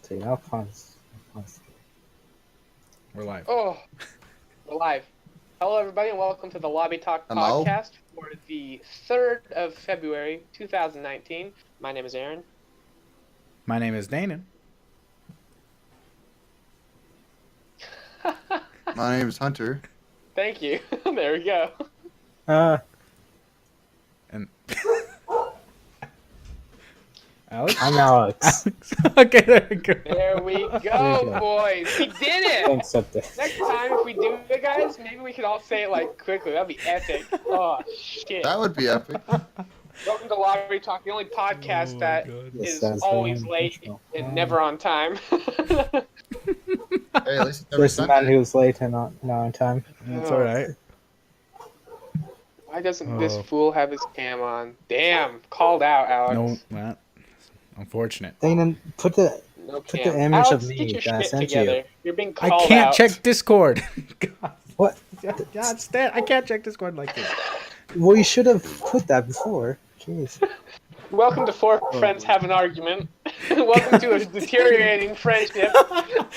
See, I'll pause. We're live. Oh, we're live. Hello, everybody, and welcome to the Lobby Talk Hello. podcast for the 3rd of February, 2019. My name is Aaron. My name is Dana. My name is Hunter. Thank you. There we go. And Alex? I'm Alex. Alex. Okay, there we go. There we There go, you go. boys. We did it. Thanks, Update. Next time, if we do it, guys, maybe we could all say it like quickly. That'd be epic. Oh, shit. That would be epic. Welcome to Lobby Talk, the only podcast Oh, that God. Yes, is that's always the late intro. and never on time. Hey, at least it's never There's a man Sunday. who's late and not on time. It's all right. Why doesn't this Oh. fool have his cam on? Damn, called out, Alex. No, that. Unfortunate. Dana, put the No Put cam. the image Alex, of get me your that I shit sent you. together. You're being I called can't out. check Discord. God, what? God, Stan, I can't check Discord like this. Well, you should have put that before. Jeez. Welcome to Four Friends Have an Argument. Welcome to a deteriorating friendship.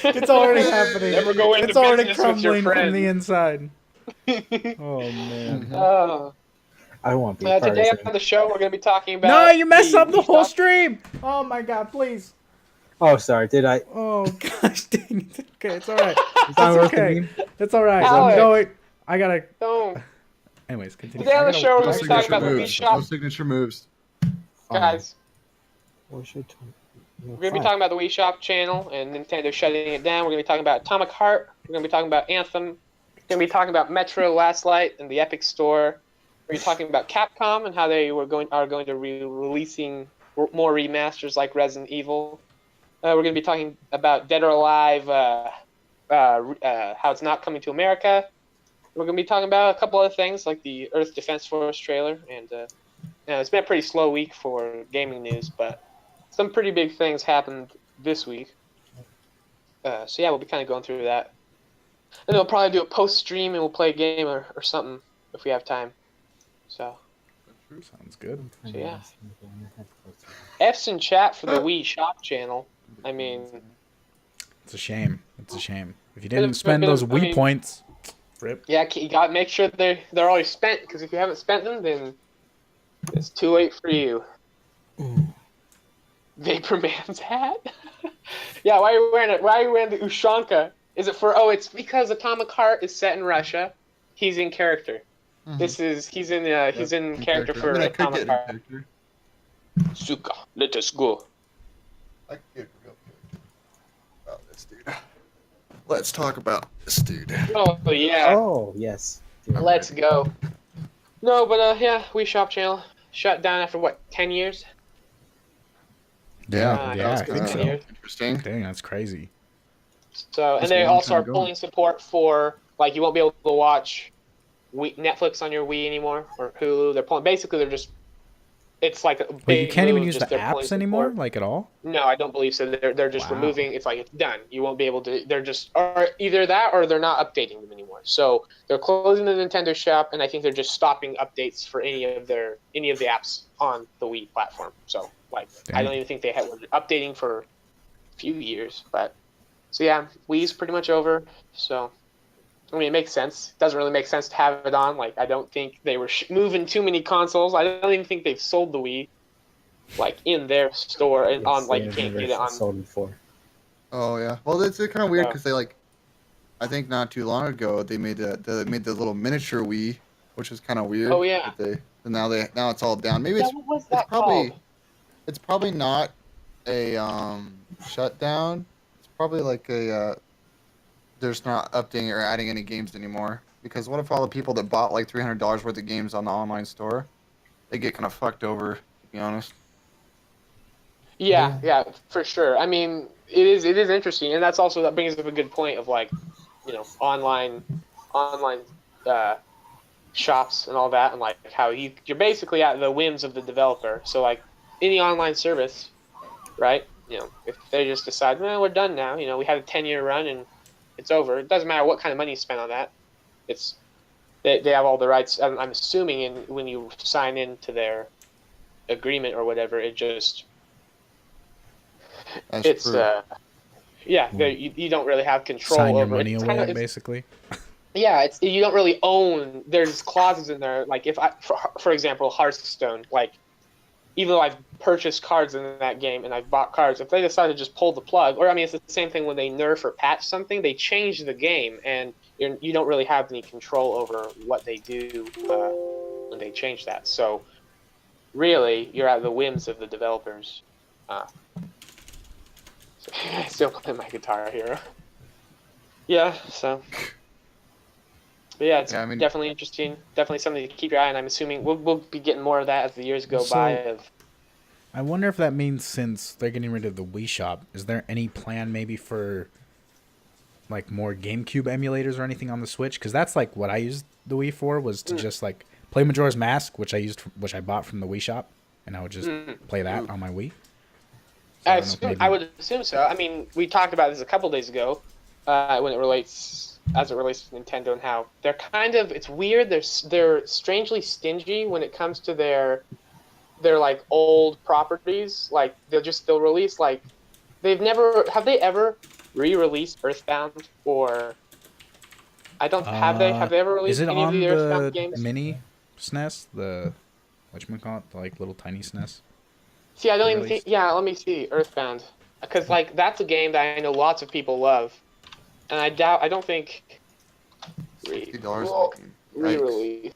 It's already happening. Never go into It's already business with your crumbling from the friend. inside. Oh man. Mhm. Oh. I won't be part Today of on it. the show, we're going to be talking about. No, you messed up the Wii whole Shop. stream. Oh my God, please. Oh, sorry. Did I? Oh gosh, dang it. Okay, it's all right. Is that It's worth okay. the meme? It's all right. Alex. I'm going. I gotta. So, Anyways, continue. Today on I the gotta- show, we're No going to be talking signature about the Wii moves. Shop. No signature moves. Guys, Or should we're going to be talking about the Wii Shop channel and Nintendo shutting it down. We're going to be talking about Atomic Heart. We're going to be talking about Anthem. We're going to be talking about Metro Last Light and the Epic Store. We're talking about Capcom and how they are going to be releasing more remasters like Resident Evil. We're going to be talking about Dead or Alive, how it's not coming to America. We're going to be talking about a couple other things like the Earth Defense Force trailer. And it's been a pretty slow week for gaming news, but some pretty big things happened this week. So yeah, we'll be kind of going through that. And we'll probably do a post-stream and we'll play a game or something if we have time. So, Sounds good. So, yeah. F's in chat for the Wii Shop channel. I mean, It's a shame. It's a shame. If you Bit of- didn't spend bit of- those I Wii mean- points, rip. yeah, you got to make sure they're already spent, because if you haven't spent them, then it's too late for you. Vaporman's hat? Yeah, why are you wearing it? Why are you wearing the Ushanka? Is it for? Oh, it's because Atomic Heart is set in Russia. He's in character. Mhm. He's in character for I mean, I could Atomic get Heart. a character. Suka, let us go. I could get a real character. About this dude. Let's talk about this dude. Oh yeah, Oh, yes. let's go. No, but yeah, Wii Shop channel shut down after what 10 years? Yeah, yeah, that's I think kinda so. interesting. Dang, that's crazy. So, and That's they a long also time are ago. pulling support for like you won't be able to watch Netflix on your Wii anymore or Hulu. They're pulling. Basically, they're just. It's like a big Wait, you can't even move, use the just they're pulling apps anymore, support. like at all. No, I don't believe so. They're just Wow. removing. It's like it's done. You won't be able to. They're just or either that or they're not updating them anymore. So they're closing the Nintendo shop, and I think they're just stopping updates for any of the apps on the Wii platform. So like, I Dang. don't even think they were updating for a few years. But so yeah, Wii's pretty much over. So I mean, it makes sense. It doesn't really make sense to have it on. Like, I don't think they were moving too many consoles. I don't even think they've sold the Wii, like in their store and on like you can't get it on. Sold before. Oh yeah. Well, it's kind of weird Yeah. because they I think not too long ago they made the little miniature Wii, which was kind of weird. Oh, yeah. But now it's all down. Maybe Yeah, it's what was it's that probably called? it's probably not a shutdown. It's probably like a they're just not updating or adding any games anymore. Because what if all the people that bought like $300 worth of games on the online store, they get kind of fucked over, to be honest. Yeah, for sure. I mean, it is interesting, and that brings up a good point of like, online shops and all that, and like how you're basically at the whims of the developer. So like any online service, right? If they just decide, well, we're done now. We had a 10-year run and it's over. It doesn't matter what kind of money you spend on that. It's they have all the rights. I'm assuming when you sign into their agreement or whatever, it just That's It's true. you don't really have control Sign your over money it. away, basically. Yeah, it's you don't really own. There's clauses in there, like if for example, Hearthstone, like even though I've purchased cards in that game and I've bought cards, if they decide to just pull the plug, or I mean, it's the same thing when they nerf or patch something, they change the game, and you don't really have any control over what they do when they change that. So really, you're at the whims of the developers. So, I still play my Guitar Hero. Yeah, so. But yeah, it's Yeah, I mean- definitely interesting. Definitely something to keep your eye on. I'm assuming we'll be getting more of that as the years go So- by. Of I wonder if that means since they're getting rid of the Wii Shop, is there any plan maybe for like more GameCube emulators or anything on the Switch? Because that's like what I used the Wii for, was to just like play Majora's Mask, which I bought from the Wii Shop, and I would just play that on my Wii. So I don't know if maybe- I would assume so. I mean, we talked about this a couple days ago when it relates to Nintendo and how they're kind of, it's weird. They're strangely stingy when it comes to their like old properties. Like they'll release like have they ever re-released Earthbound, or I don't have they ever released Is it any of on the Earthbound the games? mini SNES? The whatchamacallit, the like little tiny SNES? See, I don't even released? think. Yeah, let me see Earthbound, because like that's a game that I know lots of people love, and I don't think $50. well, re-release.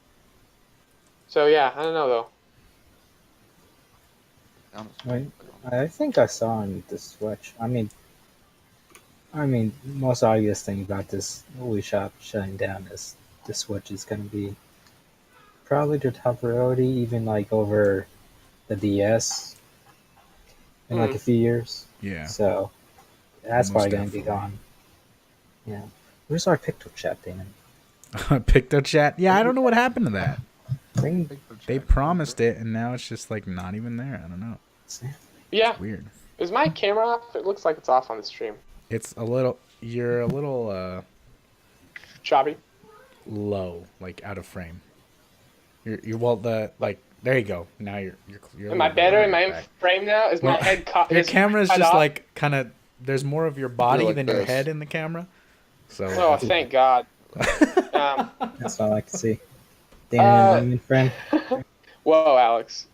So yeah, I don't know though. Right. I think I saw on the Switch. I mean, most obvious thing about this Wii Shop shutting down is the Switch is going to be probably the top priority, even like over the DS in like a few years. Yeah. So that's Most probably going to be definitely. gone. Yeah. Where's our Picto Chat, Damon? PictoChat. Yeah, I don't know what happened to that. Bring They promised it, and now it's just like not even there. I don't know. Yeah, Weird. is my camera off? It looks like it's off on the stream. It's a little. You're a little Choppy. low, like out of frame. You're well. The like. There you go. Now you're. Am I better? Am I in frame now? Is my Well, head caught? Your is camera's cut just off? like kind of. There's more of your body like than your this. head in the camera. So. Oh, thank God. That's what I like to see. Damon, friend. Whoa, Alex.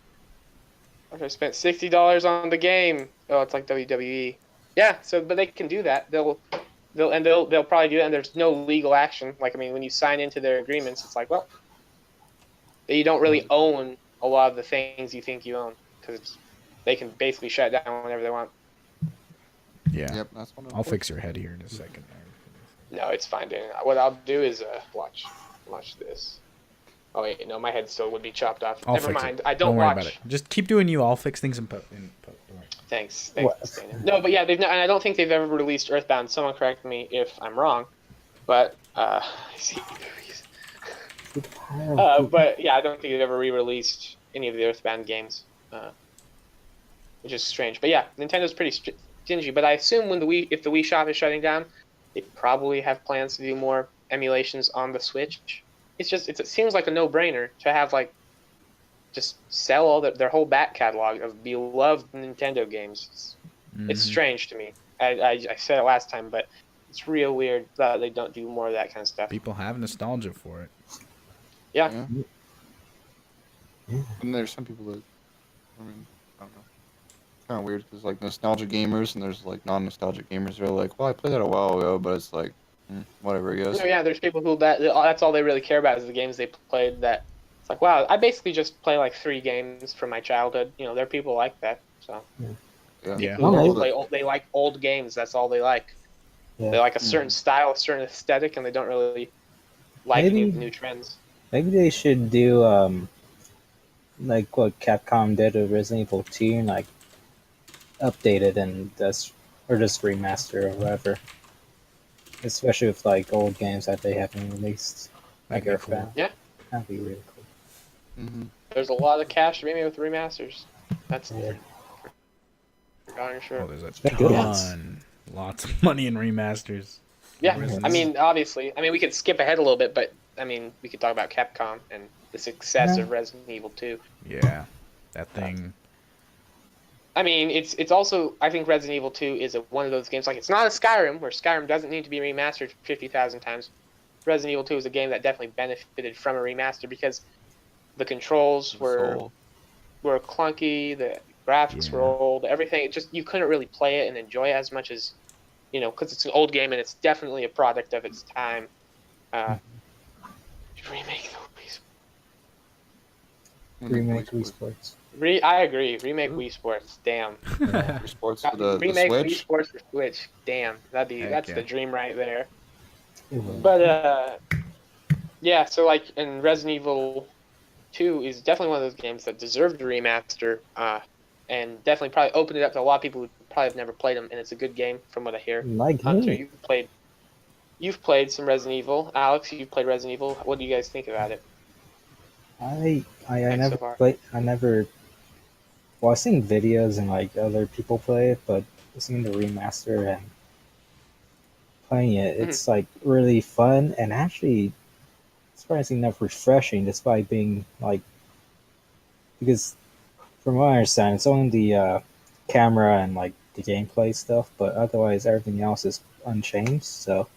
I spent $60 on the game. Oh, it's like WWE. Yeah, so but they can do that. They'll probably do that, and there's no legal action. Like I mean, when you sign into their agreements, it's like, well, you don't really own a lot of the things you think you own, because they can basically shut it down whenever they want. Yeah. Yep, that's one of I'll fix your head here in a second. No, it's fine, Dan. What I'll do is watch this. Oh wait, no, my head still would be chopped off. I'll Never fix mind. it. I don't worry watch. about it. Just keep doing you. I'll fix things in post. Don't worry. Thanks, What? Dana. No, but yeah, and I don't think they've ever released Earthbound. Someone correct me if I'm wrong, but but yeah, I don't think they've ever re-released any of the Earthbound games, which is strange. But yeah, Nintendo's pretty stingy. But I assume if the Wii Shop is shutting down, they probably have plans to do more emulations on the Switch. It seems like a no-brainer to have like just sell all their whole back catalog of beloved Nintendo games. It's strange to me. I said it last time, but it's real weird that they don't do more of that kind of stuff. People have nostalgia for it. Yeah. And there's some people that, I mean, I don't know. It's kind of weird because like nostalgia gamers and there's like non-nostalgic gamers. They're like, well, I played that a while ago, but it's like, whatever, I guess. No, yeah, there's people who that's all they really care about is the games they played. That it's like, wow, I basically just play like 3 games from my childhood. You know, there are people like that. So Yeah. people Well, who they like old games. That's all they like. Yeah. They like a certain style, a certain aesthetic, and they don't really like Maybe- new trends. Maybe they should do like what Capcom did with Resident Evil 2, and like update it and just remaster or whatever. Especially with like old games that they haven't released, like That'd be cool. Earthbound. Yeah. That'd be really cool. Mm-hmm. There's a lot of cash to be made with remasters. That's Yeah. for darn sure. Well, there's a They're good ones. ton. Lots of money in remasters. Yeah, Resident I mean, obviously, we could skip ahead a little bit, but I mean, we could talk about Capcom and the success Yeah. of Resident Evil 2. Yeah. That thing. I mean, it's also, I think Resident Evil 2 is one of those games, like, it's not a Skyrim, where Skyrim doesn't need to be remastered 50,000 times. Resident Evil 2 is a game that definitely benefited from a remaster because the controls were clunky, the graphics were Yeah. old, everything. It just, you couldn't really play it and enjoy it as much as, because it's an old game and it's definitely a product of its time. Remake the Remake Wii Sports. I agree. Remake Wii Sports. Damn. Wii Sports for the Remake Wii Switch. Sports for Switch. Damn. Heck That's yeah. the dream right there. Mhm. But yeah. So like, in Resident Evil 2 is definitely one of those games that deserved a remaster. And definitely probably opened it up to a lot of people who probably have never played them, and it's a good game from what I hear. Like Hunter, me. you've played some Resident Evil. Alex, you've played Resident Evil. What do you guys think about it? I Thanks never so far. played. I never. Well, I've seen videos and like other people play it, but seeing the remaster and playing it, it's like really fun and actually surprisingly enough refreshing, despite being like, because from what I understand, it's only the camera and like the gameplay stuff, but otherwise everything else is unchanged. So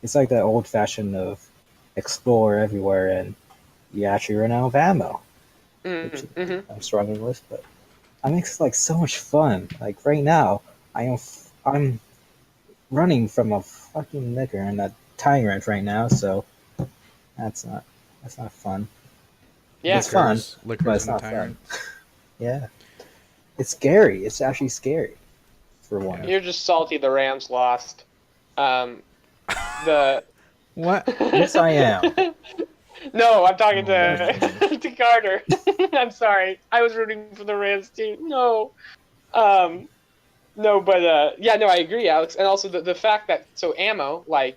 it's like that old fashioned of explore everywhere and you actually run out of ammo, which I'm struggling with, but I makes it like so much fun. Like right now, I'm running from a fucking nigger and a tyrant right now, so that's not fun. Yeah. It's fun, but Liquors it's and not the Tyrant. fun. Yeah, it's scary. It's actually scary, for one. You're just salty the Rams lost. The What? Yes, I am. No, I'm talking Oh, to Carter. I'm sorry. I was rooting for the Rams team. No. No, but yeah, no, I agree, Alex. And also the fact that ammo like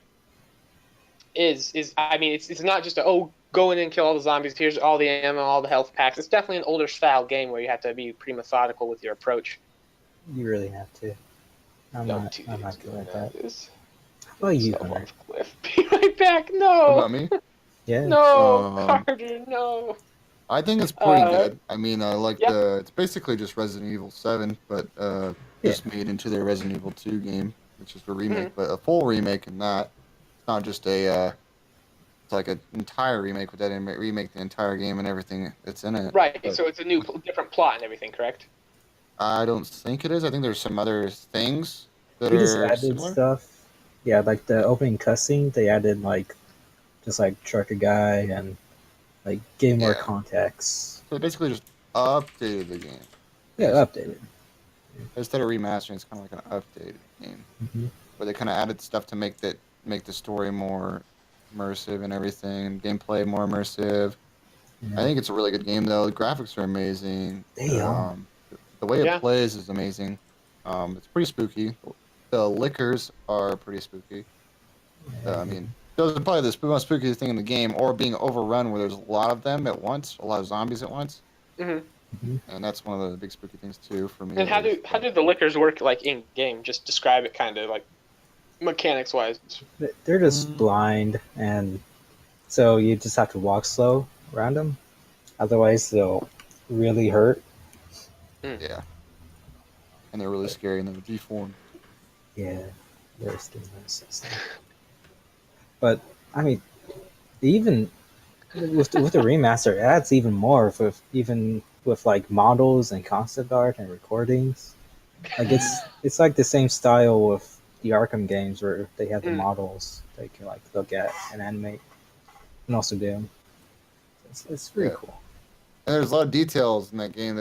is I mean it's not just go in and kill all the zombies. Here's all the ammo, all the health packs. It's definitely an older style game where you have to be pretty methodical with your approach. You really have to. I'm Don't not. do I'm not this, good at that. this. How about you, Step Hunter? off cliff. Be right back. What No. about me? Yeah. No, Um, Carter. No. I think it's pretty Uh, good. I mean, I like yeah. it's basically just Resident Evil 7, but just made into their Resident Evil 2 game, which is a remake, but a full remake in that. It's not just it's like an entire remake, but that remake the entire game and everything that's in it. Right. But So it's a new, different plot and everything, correct? I don't think it is. I think there's some other things that They just are added similar. stuff. Yeah, like the opening cutscene, they added like just like trucker guy and like gave more Yeah. context. So they basically just updated the game. Yeah, updated. Instead of remastering, it's kind of like an updated game. Hmm. Where they kind of added stuff to make the story more immersive and everything, gameplay more immersive. I think it's a really good game though. The graphics are amazing. They are. The way Yeah. it plays is amazing. It's pretty spooky. The liquors are pretty spooky. I mean, those are probably the most spooky thing in the game, or being overrun where there's a lot of them at once, a lot of zombies at once, hmm and that's one of the big spooky things too for me. And how do the liquors work like in game? Just describe it kind of like mechanics wise. They're just blind, and so you just have to walk slow around them. Otherwise, they'll really hurt. Yeah, and they're really scary and they're deformed. Yeah, they're skin nurses. But I mean, even with the remaster, it adds even more even with like models and concept art and recordings. Like it's like the same style with the Arkham games where they have the models they can like look at and animate and also do. It's pretty Yeah. cool. And there's a lot of details in that game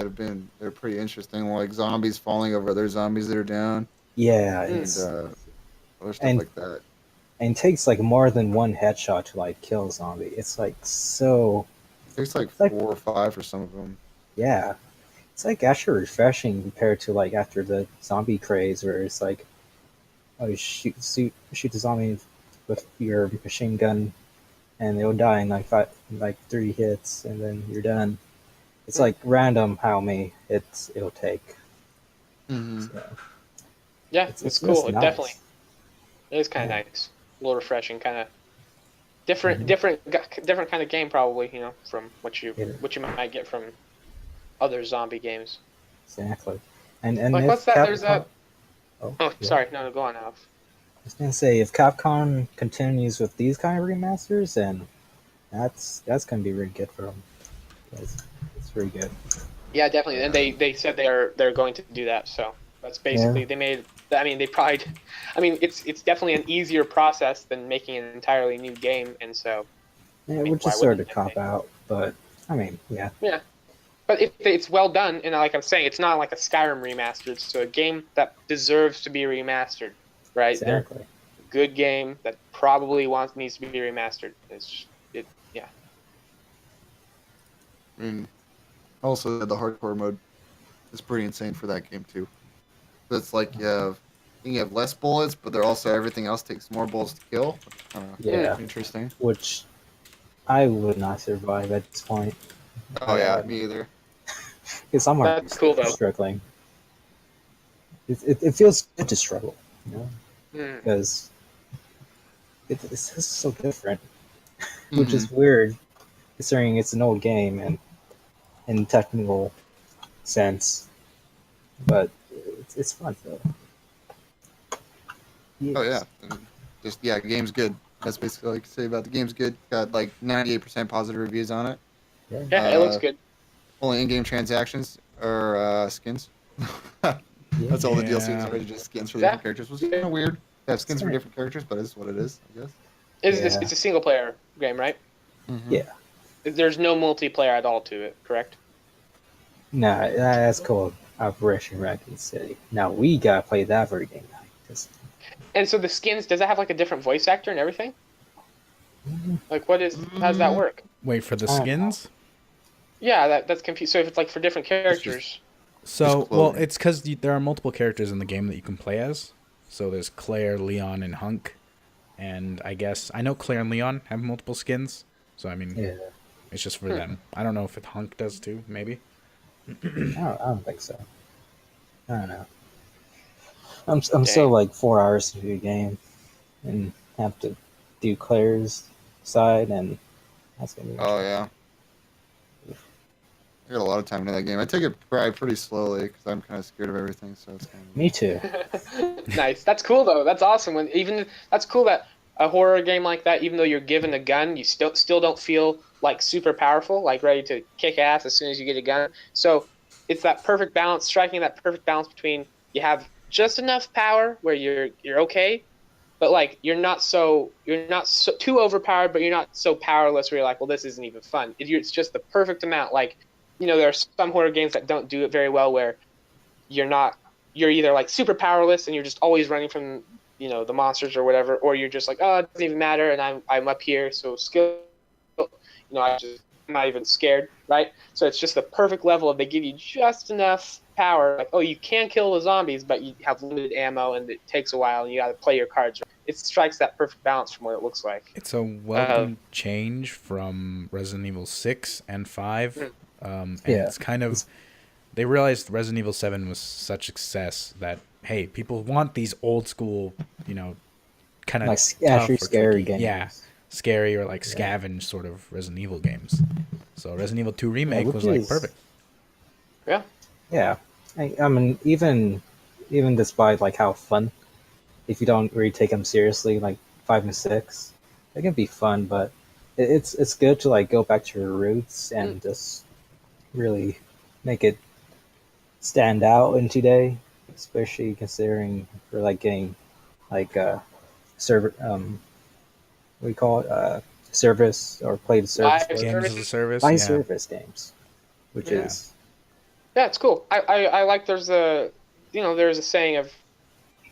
they're pretty interesting, like zombies falling over other zombies that are down, Yeah, and it's other stuff and like that. and it takes like more than one headshot to like kill a zombie. It's like so It takes like it's like 4 or 5 for some of them. yeah. It's like actually refreshing compared to like after the zombie craze where it's like oh you shoot the zombie with your machine gun and they'll die in like 3 hits and then you're done. It's like random how many hits it'll take. Mm-hmm. So Yeah, it's just cool. It nice. definitely it is kind of nice, a little refreshing, kind of different kind of game probably. From what you Yeah. might get from other zombie games. Exactly. And Like, if what's that? Capcom, There's that. oh, Oh, yeah. sorry. No, go on, Alex. I was gonna say if Capcom continues with these kind of remasters, then that's gonna be really good for them. It's really good. Yeah, definitely. And they said they're going to do that. So that's basically Yeah, they made. I mean, they probably. I mean, it's definitely an easier process than making an entirely new game, and so yeah, I mean, which why is sort wouldn't of cop they? out, but I mean, yeah, Yeah. But if it's well done, and like I'm saying, it's not like a Skyrim remastered, so a game that deserves to be remastered, right? They're exactly. a good game that probably needs to be remastered. Yeah. I mean, also the hardcore mode is pretty insane for that game too. It's like you have less bullets, but they're also everything else takes more bullets to kill. Kind Mm. Yeah, of interesting. which I would not survive at this point. Oh yeah, me either. Because I'm already That's cool though. struggling. It feels good to struggle, you know, Mm. because it's just so different, which Hmm. is weird considering it's an old game and in technical sense, but it's fun though. Oh yeah, Yes. and just game's good. That's basically all I can say about the game's good. Got like 98% positive reviews on it. Yeah. Yeah, it looks Uh, good. Only in-game transactions are skins. Yeah. That's all the DLCs Yeah. are just skins for Yeah. different characters. Was kind of weird. They have skins for Sorry. different characters, but it's what it is, I guess. Yeah. It's a single player game, right? Hmm. Yeah. There's no multiplayer at all to it, correct? Nah, that's called Operation Raccoon City. Now we gotta play that every game night. And so the skins, does that have like a different voice actor and everything? Like, how does that work? Wait for the I don't know. skins. Yeah, that's confused. So if it's like for different characters, So, well, clothing. it's because there are multiple characters in the game that you can play as. So there's Claire, Leon, and Hunk. And I guess I know Claire and Leon have multiple skins. So I mean, Yeah, it's just for them. I don't know if Hunk does too. Maybe. I don't think so. I don't know. I'm still dang. like 4 hours into the game and have to do Claire's side, and that's gonna be Oh interesting. yeah, I got a lot of time into that game. I take it probably pretty slowly because I'm kind of scared of everything. So it's kind of Me too. Nice. That's cool though. That's awesome. That's cool that a horror game like that, even though you're given a gun, you still don't feel like super powerful, like ready to kick ass as soon as you get a gun. So it's that perfect balance, striking that perfect balance between you have just enough power where you're okay, but like you're not so too overpowered, but you're not so powerless where you're like, well, this isn't even fun. It's just the perfect amount. Like, there are some horror games that don't do it very well where you're not you're either like super powerless and you're just always running from the monsters or whatever, or you're just like, oh, it doesn't even matter, and I'm up here, so skill, I'm not even scared, right? So it's just the perfect level of they give you just enough power, like, oh, you can kill the zombies, but you have limited ammo and it takes a while and you got to play your cards. It strikes that perfect balance from what it looks like. It's a welcome change from Resident Evil 6 and 5. And Yeah. it's kind of. They realized Resident Evil 7 was such success that, hey, people want these old school, kind of Like tough actually or scary tricky. games. Yeah, scary or like scavenge sort of Resident Evil games. So Resident Evil 2 Remake which was like is- perfect. Yeah. Yeah, I mean, even despite like how fun, if you don't really take them seriously, like 5 and 6, they can be fun, but it's good to like go back to your roots and just really make it stand out in today, especially considering we're like getting like server what do you call it service or play the service Live Games as a services. service, live yeah. service games, which Yeah. is Yeah, it's cool. I like there's a saying of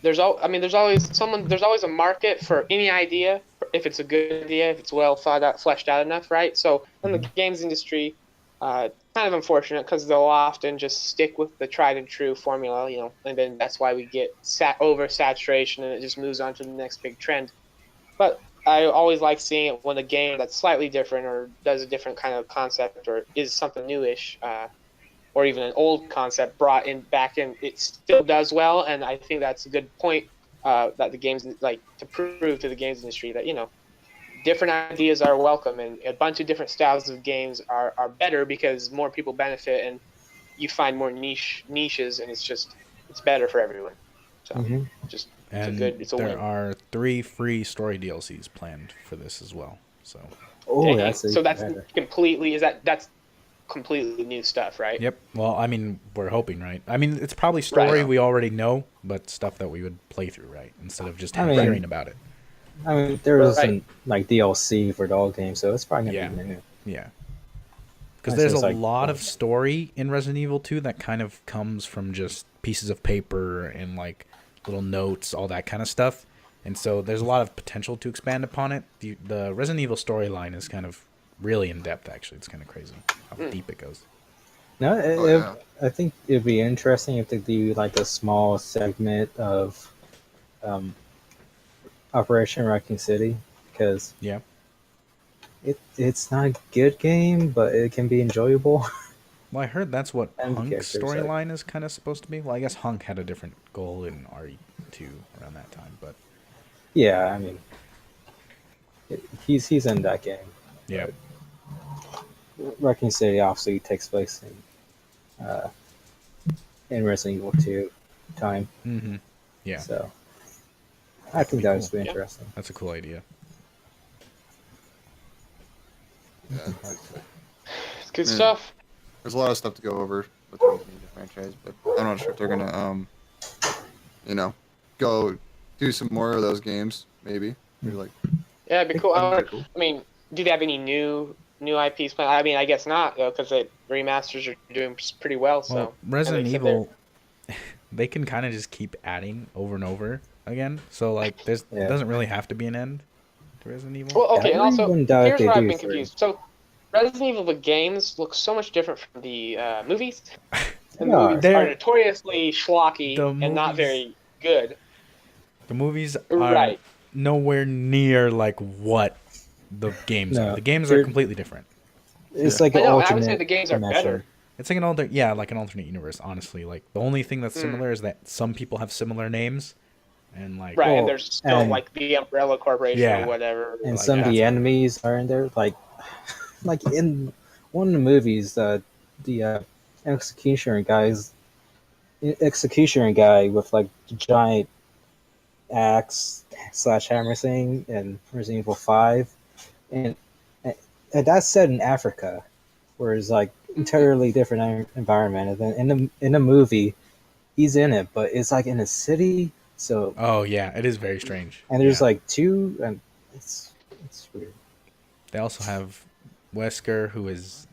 there's always a market for any idea if it's a good idea, if it's well thought out, fleshed out enough, right? So in the games industry, kind of unfortunate because they'll often just stick with the tried and true formula, and then that's why we get oversaturation and it just moves on to the next big trend. But I always like seeing it when a game that's slightly different or does a different kind of concept or is something newish, or even an old concept brought in back in, it still does well. And I think that's a good point that the games like to prove to the games industry that different ideas are welcome and a bunch of different styles of games are better because more people benefit and you find more niches and it's just it's better for everyone. So Hmm. just And it's a there win. are 3 free story DLCs planned for this as well. So, Oh, Dang. that's So even that's better. that's completely new stuff, right? yep. Well, I mean, we're hoping, right? I mean, it's probably Right. story we already know, but stuff that we would play through, right? Instead of just I mean- hearing about it. I mean, there Right. isn't like DLC for the old game, so it's probably gonna Yeah. be new. Yeah. Because Unless there's a it's, like, lot of story in Resident Evil 2 that kind of comes from just pieces of paper and like little notes, all that kind of stuff. And so there's a lot of potential to expand upon it. The Resident Evil storyline is kind of really in depth, actually. It's kind of crazy how deep it goes. No, Oh, yeah. I think it'd be interesting if they do like a small segment of um, Operation Raccoon City, because Yeah. it's not a good game, but it can be enjoyable. Well, I heard that's what And the Hunk's characters, like- storyline is kind of supposed to be. Well, I guess Hunk had a different goal in RE2 around that time, but Yeah, I mean, he's in that game. yeah. Raccoon City obviously takes place in Resident Evil 2 time, Mm-hmm. Yeah. so I think that would cool. be Yeah. interesting. That's a cool idea. Yeah. It's good Yeah. stuff. There's a lot of stuff to go over with the Resident Evil franchise, but I'm not sure if they're gonna, go do some more of those games. Maybe. Maybe like Yeah, it'd be cool. that'd be cool. I mean, do they have any new IPs planned? I mean, I guess not though, because the remasters are doing pretty well. So Well, Resident they said Evil, they can kind of just keep adding over and over again. So like, there's Yeah. doesn't really have to be an end to Resident Evil. Well, okay, Yeah, and I also wouldn't doubt if here's they where I've do been three. confused. So, Resident Evil the games look so much different from the movies, and Yeah. the movies They're- are notoriously schlocky The and not movies- very good. The movies are Right. nowhere near like what the games No, are. The games are they're- completely different. It's Yeah. like I an know, and I alternate would say the games are dimension. better. It's like like an alternate universe. Honestly, like the only thing that's similar is that some people have similar names, and like Right, Well, and there's still and- like the Umbrella Corporation Yeah. or whatever. And Like, some of the that's- enemies are in there, like in one of the movies, the executioner guy with like the giant axe / hammer thing in Resident Evil 5, and that's set in Africa, where it's like entirely different environment. And then in the movie, he's in it, but it's like in a city. So oh yeah, it is very strange. and there's Yeah. like two, and it's weird. They also have Wesker, who's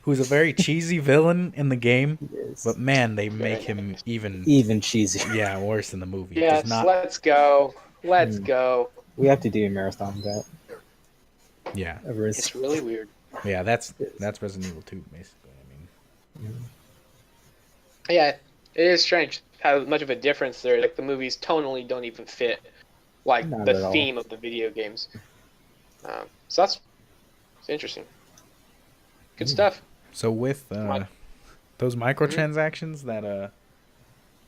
a very cheesy villain in the game, It's but man, they make him even cheesy. worse in the movie. Yes, Does not, let's go. Let's Hmm. go. We have to do a marathon of that. yeah, It's really weird. yeah. That's Resident Evil 2, basically. I mean, Yeah, it is strange how much of a difference there is. Like the movies tonally don't even fit like Not at the all. theme of the video games. So it's interesting. Good stuff. so with What? those microtransactions that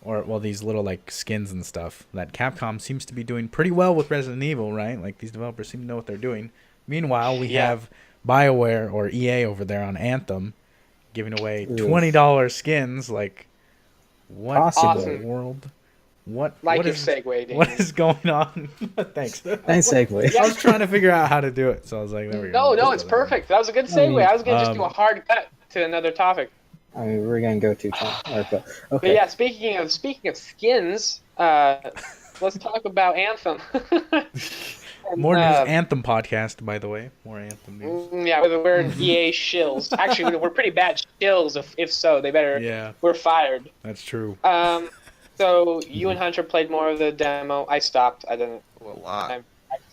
or well, these little like skins and stuff that Capcom seems to be doing pretty well with Resident Evil, right? Like these developers seem to know what they're doing. Meanwhile, we Yeah. have BioWare or EA over there on Anthem giving away Oof. $20 skins. Like, what in Possibly. the world? What Like what your is segue, Dan. what is going on? Thanks. Nice segue. Yeah. I was trying to figure out how to do it, so I was like, there we go. No, it's perfect. That was a good segue. mean, I was gonna just do a um, hard cut to another topic. I mean, we're gonna go to time, but But okay. yeah, speaking of skins, let's talk about Anthem. And, More news. Anthem podcast, by the way. More Anthem news. Yeah, we're EA shills. Actually, we're pretty bad shills. If so, they better. Yeah, We're fired. that's true. So you and Hunter played more of the demo. I stopped. I didn't. a lot. I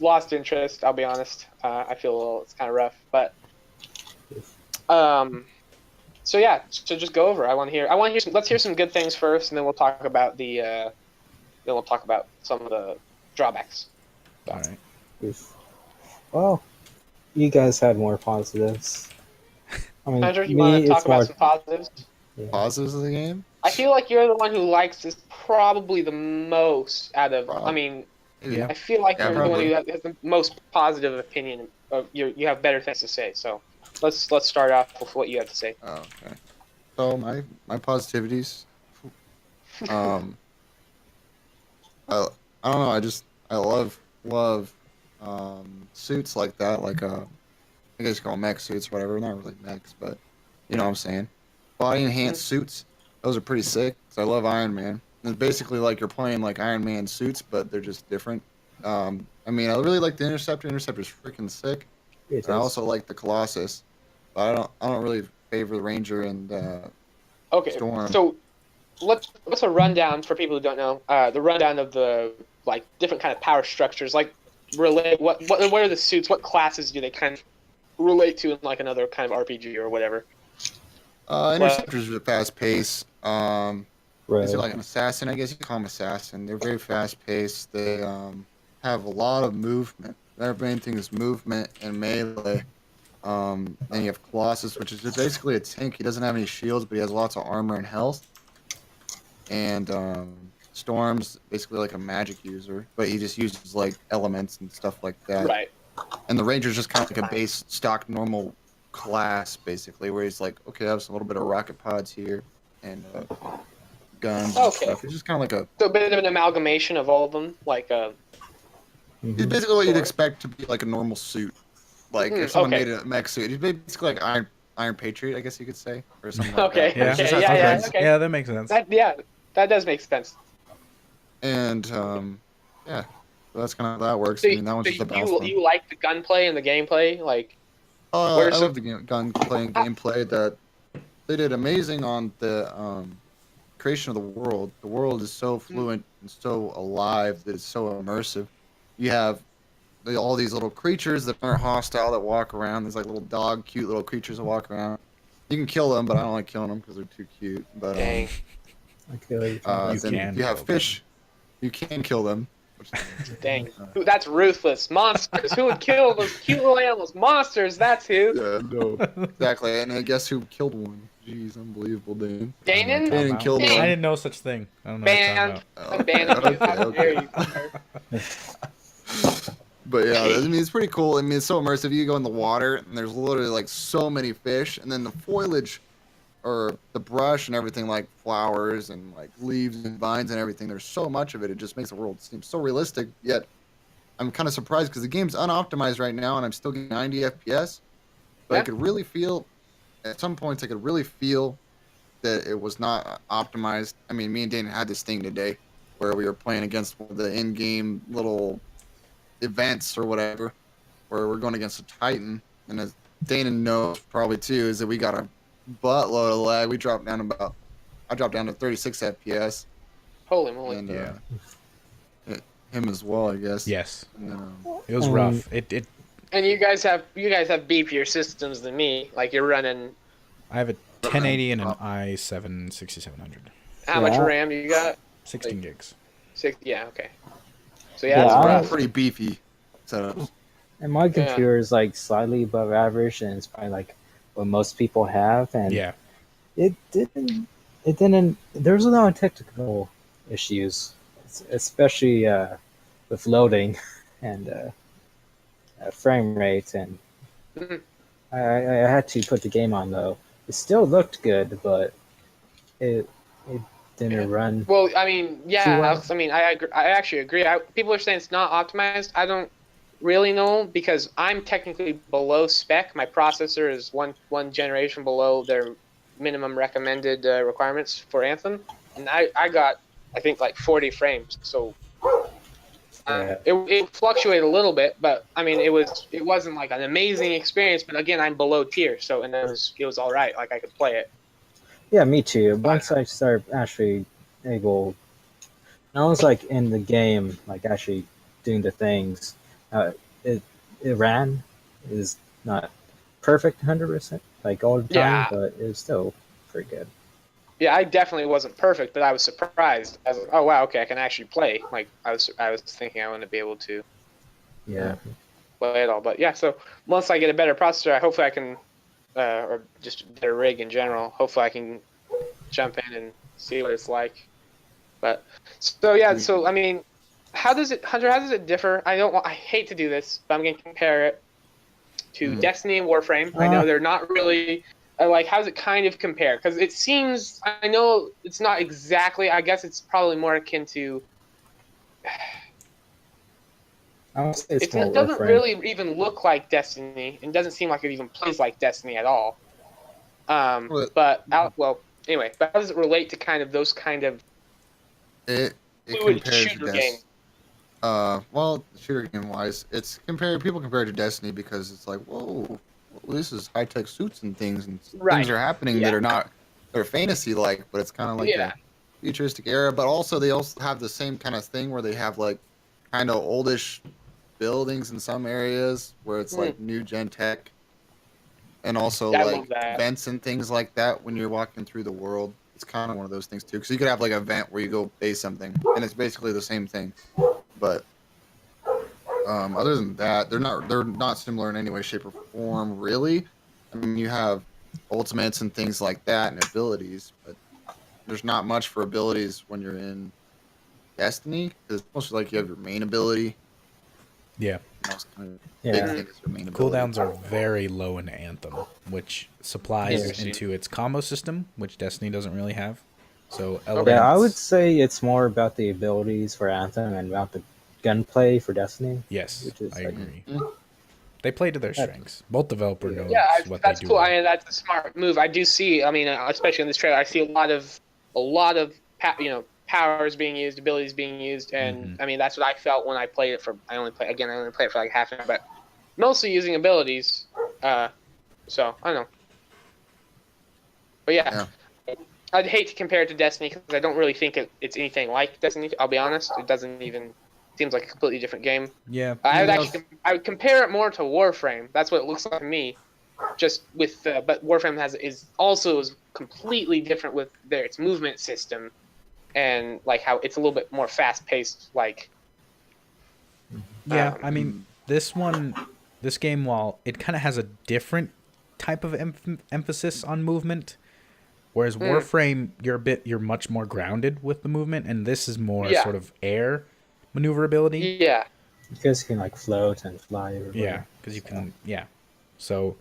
lost interest. I'll be honest. I feel it's kind of rough, but so yeah. So just go over. I want to hear. Let's hear some good things first, and then we'll talk about some of the drawbacks. All right. Well, you guys had more positives. I mean, Hunter, you want to talk about some positives? Positives of the game? I feel like you're the one who likes this probably the most out of. I mean, Yeah. I feel like Yeah, you're the one probably. who has the most positive opinion. You have better things to say. So let's start off with what you have to say. Oh, okay. So my positivities Um, I don't know. I love suits like that. Like I guess you call them mech suits or whatever. Not really mechs, but you know what I'm saying. Body enhanced suits. Those are pretty sick. 'Cause I love Iron Man. It's basically like you're playing like Iron Man suits, but they're just different. I mean, I really like the Interceptor. Interceptor's freaking sick. It And I is. also like the Colossus. But I don't really favor the Ranger and Okay, Storm. so what's a rundown for people who don't know? The rundown of the like different kind of power structures, like relate what are the suits? What classes do they kind of relate to in like another kind of RPG or whatever? Interceptors are fast paced. Right. Is it like an assassin? I guess you call them assassin. They're very fast paced. They have a lot of movement. Their main thing is movement and melee. Then you have Colossus, which is just basically a tank. He doesn't have any shields, but he has lots of armor and health. And Storm's basically like a magic user, but he just uses like elements and stuff like that. Right. And the Ranger's just kind of like a base stock normal class, basically, where he's like, okay, I have a little bit of rocket pods here and guns. And Okay. stuff. It's just kind of like a. So a bit of an amalgamation of all of them, like It's Mhm. basically what you'd Sure. expect to be like a normal suit. Like Mhm, if someone okay. made a mech suit, it's basically like Iron Patriot, I guess you could say, or something like Okay, that. Where it okay, just has yeah, guns. okay. Yeah, that makes sense. that does make sense. And yeah, so that's kind of how that works. So, I mean, that one's so just a bounce one. you like the gunplay and the gameplay, like Oh, what are I some- love the gun playing gameplay. That they did amazing on the creation of the world. The world is so fluent and so alive that it's so immersive. You have all these little creatures that aren't hostile that walk around. There's like little dog, cute little creatures that walk around. You can kill them, but I don't like killing them because they're too cute. But dang, Okay. You then can you have kill them. fish. You can kill them. dang, that's ruthless. Monsters. Who would kill those cute little animals? Monsters. That's who. Yeah, no, exactly. And I guess who killed one? Jeez, unbelievable, dude. Danon? Danon killed Dang. I one. didn't know such thing. I don't know what you're talking Banned. about. I'm banning you. Okay, How dare you? But yeah, I mean, it's pretty cool. I mean, it's so immersive. You go in the water, and there's literally like so many fish, and then the foliage, or the brush and everything, like flowers and like leaves and vines and everything. There's so much of it. It just makes the world seem so realistic. Yet, I'm kind of surprised because the game's unoptimized right now, and I'm still getting 90 FPS. But I Yeah. could really feel, at some points, I could really feel that it was not optimized. I mean, me and Dana had this thing today where we were playing against one of the in-game little events or whatever, where we're going against a Titan, and as Dana knows probably too, is that we got a buttload of lag. I dropped down to 36 FPS, Holy moly. and Yeah. him as well, I guess. Yes, And then, it was Um, rough. It. And you guys have beefier systems than me. Like you're running I have a 1080 and an i7 6700, how much Yeah. RAM you got? 16 gigs. 60. Yeah. Okay. So yeah, Yeah, that's I- rough. pretty beefy setups. And my computer is like slightly above average, and it's probably like what most people have. And Yeah, it didn't. There was a lot of technical issues, especially with loading and frame rate. And Mhm. I had to put the game on though. It still looked good, but it didn't run. Well, I mean, yeah. Too well. I mean, I actually agree. People are saying it's not optimized. I don't really know because I'm technically below spec. My processor is one generation below their minimum recommended requirements for Anthem, and I got I think like 40 frames. So Yeah. it fluctuated a little bit, but I mean it wasn't like an amazing experience. But again, I'm below tier, so and it was all right. Like I could play it. Yeah, me too. Once I started actually able, I was like in the game, like actually doing the things. It ran is not perfect 100% like all the time, Yeah. but it was still pretty good. Yeah, I definitely wasn't perfect, but I was surprised. I was like, oh wow, okay, I can actually play. Like I was thinking I wouldn't be able to Yeah, play it all, but yeah. So once I get a better processor, hopefully I can, or just a better rig in general. Hopefully I can jump in and see what it's like. But so yeah, so I mean, Hunter? How does it differ? I hate to do this, but I'm gonna compare it to Mhm. Destiny and Warframe. I know they're not really Like, how does it kind of compare? Because it seems, I know it's not exactly. I guess it's probably more akin to. I would say it's more It doesn't Warframe. really even look like Destiny, and doesn't seem like it even plays like Destiny at all. Well, Well, anyway, but how does it relate to kind of those kind of it fluid compares to shooter games? well, shooter game wise, it's compared. People compare it to Destiny because it's like, whoa, this is high tech suits and things, and things Right. are happening Yeah. that are not, they're fantasy like, but it's kind of like Yeah. a futuristic era. But also, they also have the same kind of thing where they have like kind of oldish buildings in some areas where it's like new gen tech, and also I like love that. vents and things like that when you're walking through the world. It's kind of one of those things too, because you could have like a vent where you go base something, and it's basically the same thing, but other than that, they're not similar in any way, shape, or form, really. I mean, you have ultimates and things like that and abilities, but there's not much for abilities when you're in Destiny. Because it's mostly like you have your main ability. Yeah. And that's kind of Yeah. big thing is your main ability. Cooldowns are very low in Anthem, which supplies Interesting. into its combo system, which Destiny doesn't really have. So Okay. elements. Yeah, I would say it's more about the abilities for Anthem and about the gunplay for Destiny. Yes, Which is I like- agree. Mhm. They play to their That- strengths. Both developer knows Yeah, what that's they do. cool. well. I mean, that's a smart move. I do see. I mean, especially in this trailer, I see a lot of powers being used, abilities being used, and I mean that's what I felt when I played it for. I only played it for like half an hour, but mostly using abilities. So I don't know. But yeah. I'd hate to compare it to Destiny because I don't really think it's anything like Destiny. I'll be honest; it doesn't even seems like a completely different game. Yeah. I would compare it more to Warframe. That's what it looks like to me. Just with, but Warframe is completely different with its movement system, and like how it's a little bit more fast paced. Like, Yeah, I mean, this game, while it kind of has a different type of emphasis on movement, whereas Warframe, you're much more grounded with the movement, and this is more sort of air maneuverability. yeah. Because you can like float and fly. Or Yeah, whatever. because you can. Yeah, so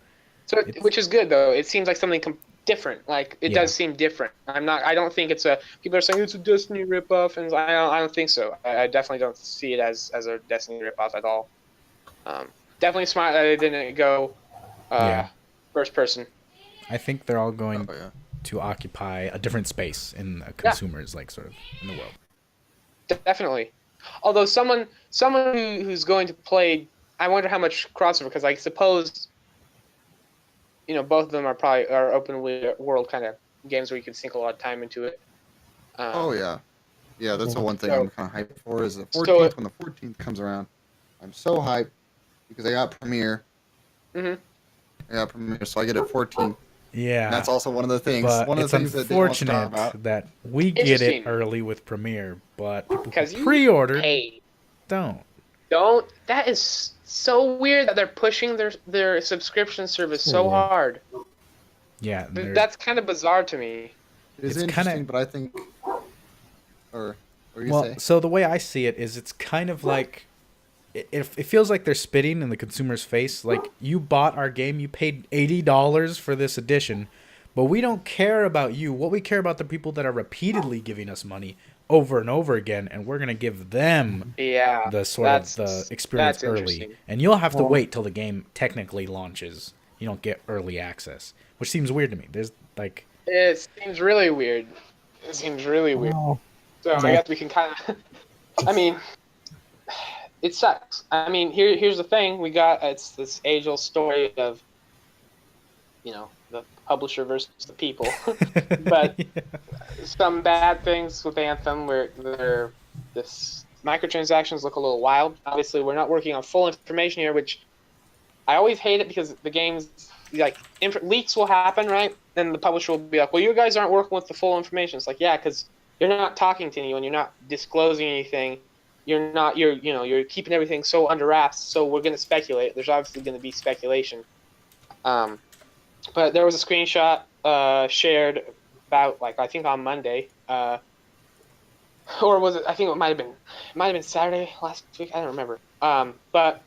Which is good though. It seems like something different. Like it Yeah. does seem different. I don't think it's a. People are saying it's a Destiny ripoff, and I don't think so. I definitely don't see it as a Destiny ripoff at all. Definitely smart that they didn't go first person. I think they're all going Oh, yeah. to occupy a different space in the consumers, like sort of in the world. Definitely. Although someone who's going to play, I wonder how much crossover, because I suppose, both of them are open world kind of games where you can sink a lot of time into it. Oh yeah, yeah. That's the one thing So- I'm kind of hyped for is the So 14th. When the 14th comes around, I'm so hyped because I got Premiere. Mhm. I got Premiere, so I get it 14th. Yeah, And that's also one of the things. but One of it's the things that they want to talk unfortunate about. that we get it Interesting. early with Premiere, but people Because who you pre-ordered Hey, don't. that is so weird that they're pushing their subscription service so Yeah. hard. Yeah, and they're- That's kind of bizarre to me. It's it's interesting, kinda- but I think, or what do you well, say? so the way I see it is, it's kind of like it feels like they're spitting in the consumer's face. Like, you bought our game, you paid $80 for this edition, but we don't care about you. What we care about the people that are repeatedly giving us money over and over again, and we're gonna give them Yeah. the sort of the experience that's early, interesting. and you'll have to Well- wait till the game technically launches. You don't get early access, which seems weird to me. There's like, It seems really weird. It seems really weird. Well, So I guess we can kind of. I mean, it sucks. I mean, here's the thing. It's this age-old story of, the publisher versus the people. But some bad things with Anthem where this microtransactions look a little wild. Obviously, we're not working on full information here, which I always hate it because the games like leaks will happen, right? Then the publisher will be like, "Well, you guys aren't working with the full information." It's like, yeah, because you're not talking to anyone, you're not disclosing anything, you're keeping everything so under wraps. So we're going to speculate. There's obviously going to be speculation. But there was a screenshot shared about, like, I think on Monday, or was it? I think it might have been Saturday last week. I don't remember. But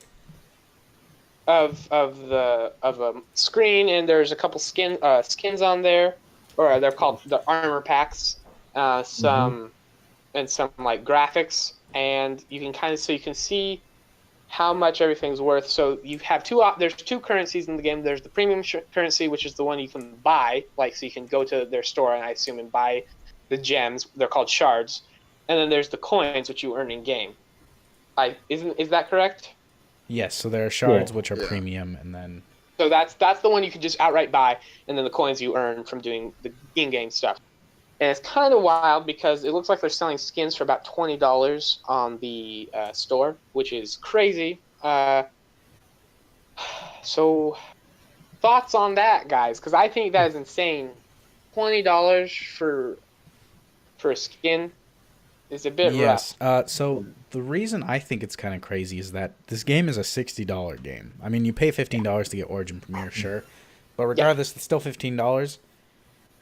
of a screen, and there's a couple skins on there, or they're called the armor packs. Some and some like graphics, and you can kind of so you can see how much everything's worth. So you have there's two currencies in the game. There's the premium currency, which is the one you can buy, like so you can go to their store and I assume and buy the gems. They're called shards, and then there's the coins which you earn in game. Is that correct? Yes, so there are shards which are Yeah. premium, and then So that's the one you can just outright buy, and then the coins you earn from doing the in-game stuff. And it's kind of wild because it looks like they're selling skins for about $20 on the store, which is crazy. So, thoughts on that, guys? Because I think that is insane. $20 for a skin is a bit rough. yes. So the reason I think it's kind of crazy is that this game is a $60 game. I mean, you pay $15 to get Origin Premiere, sure, but regardless, it's still $15.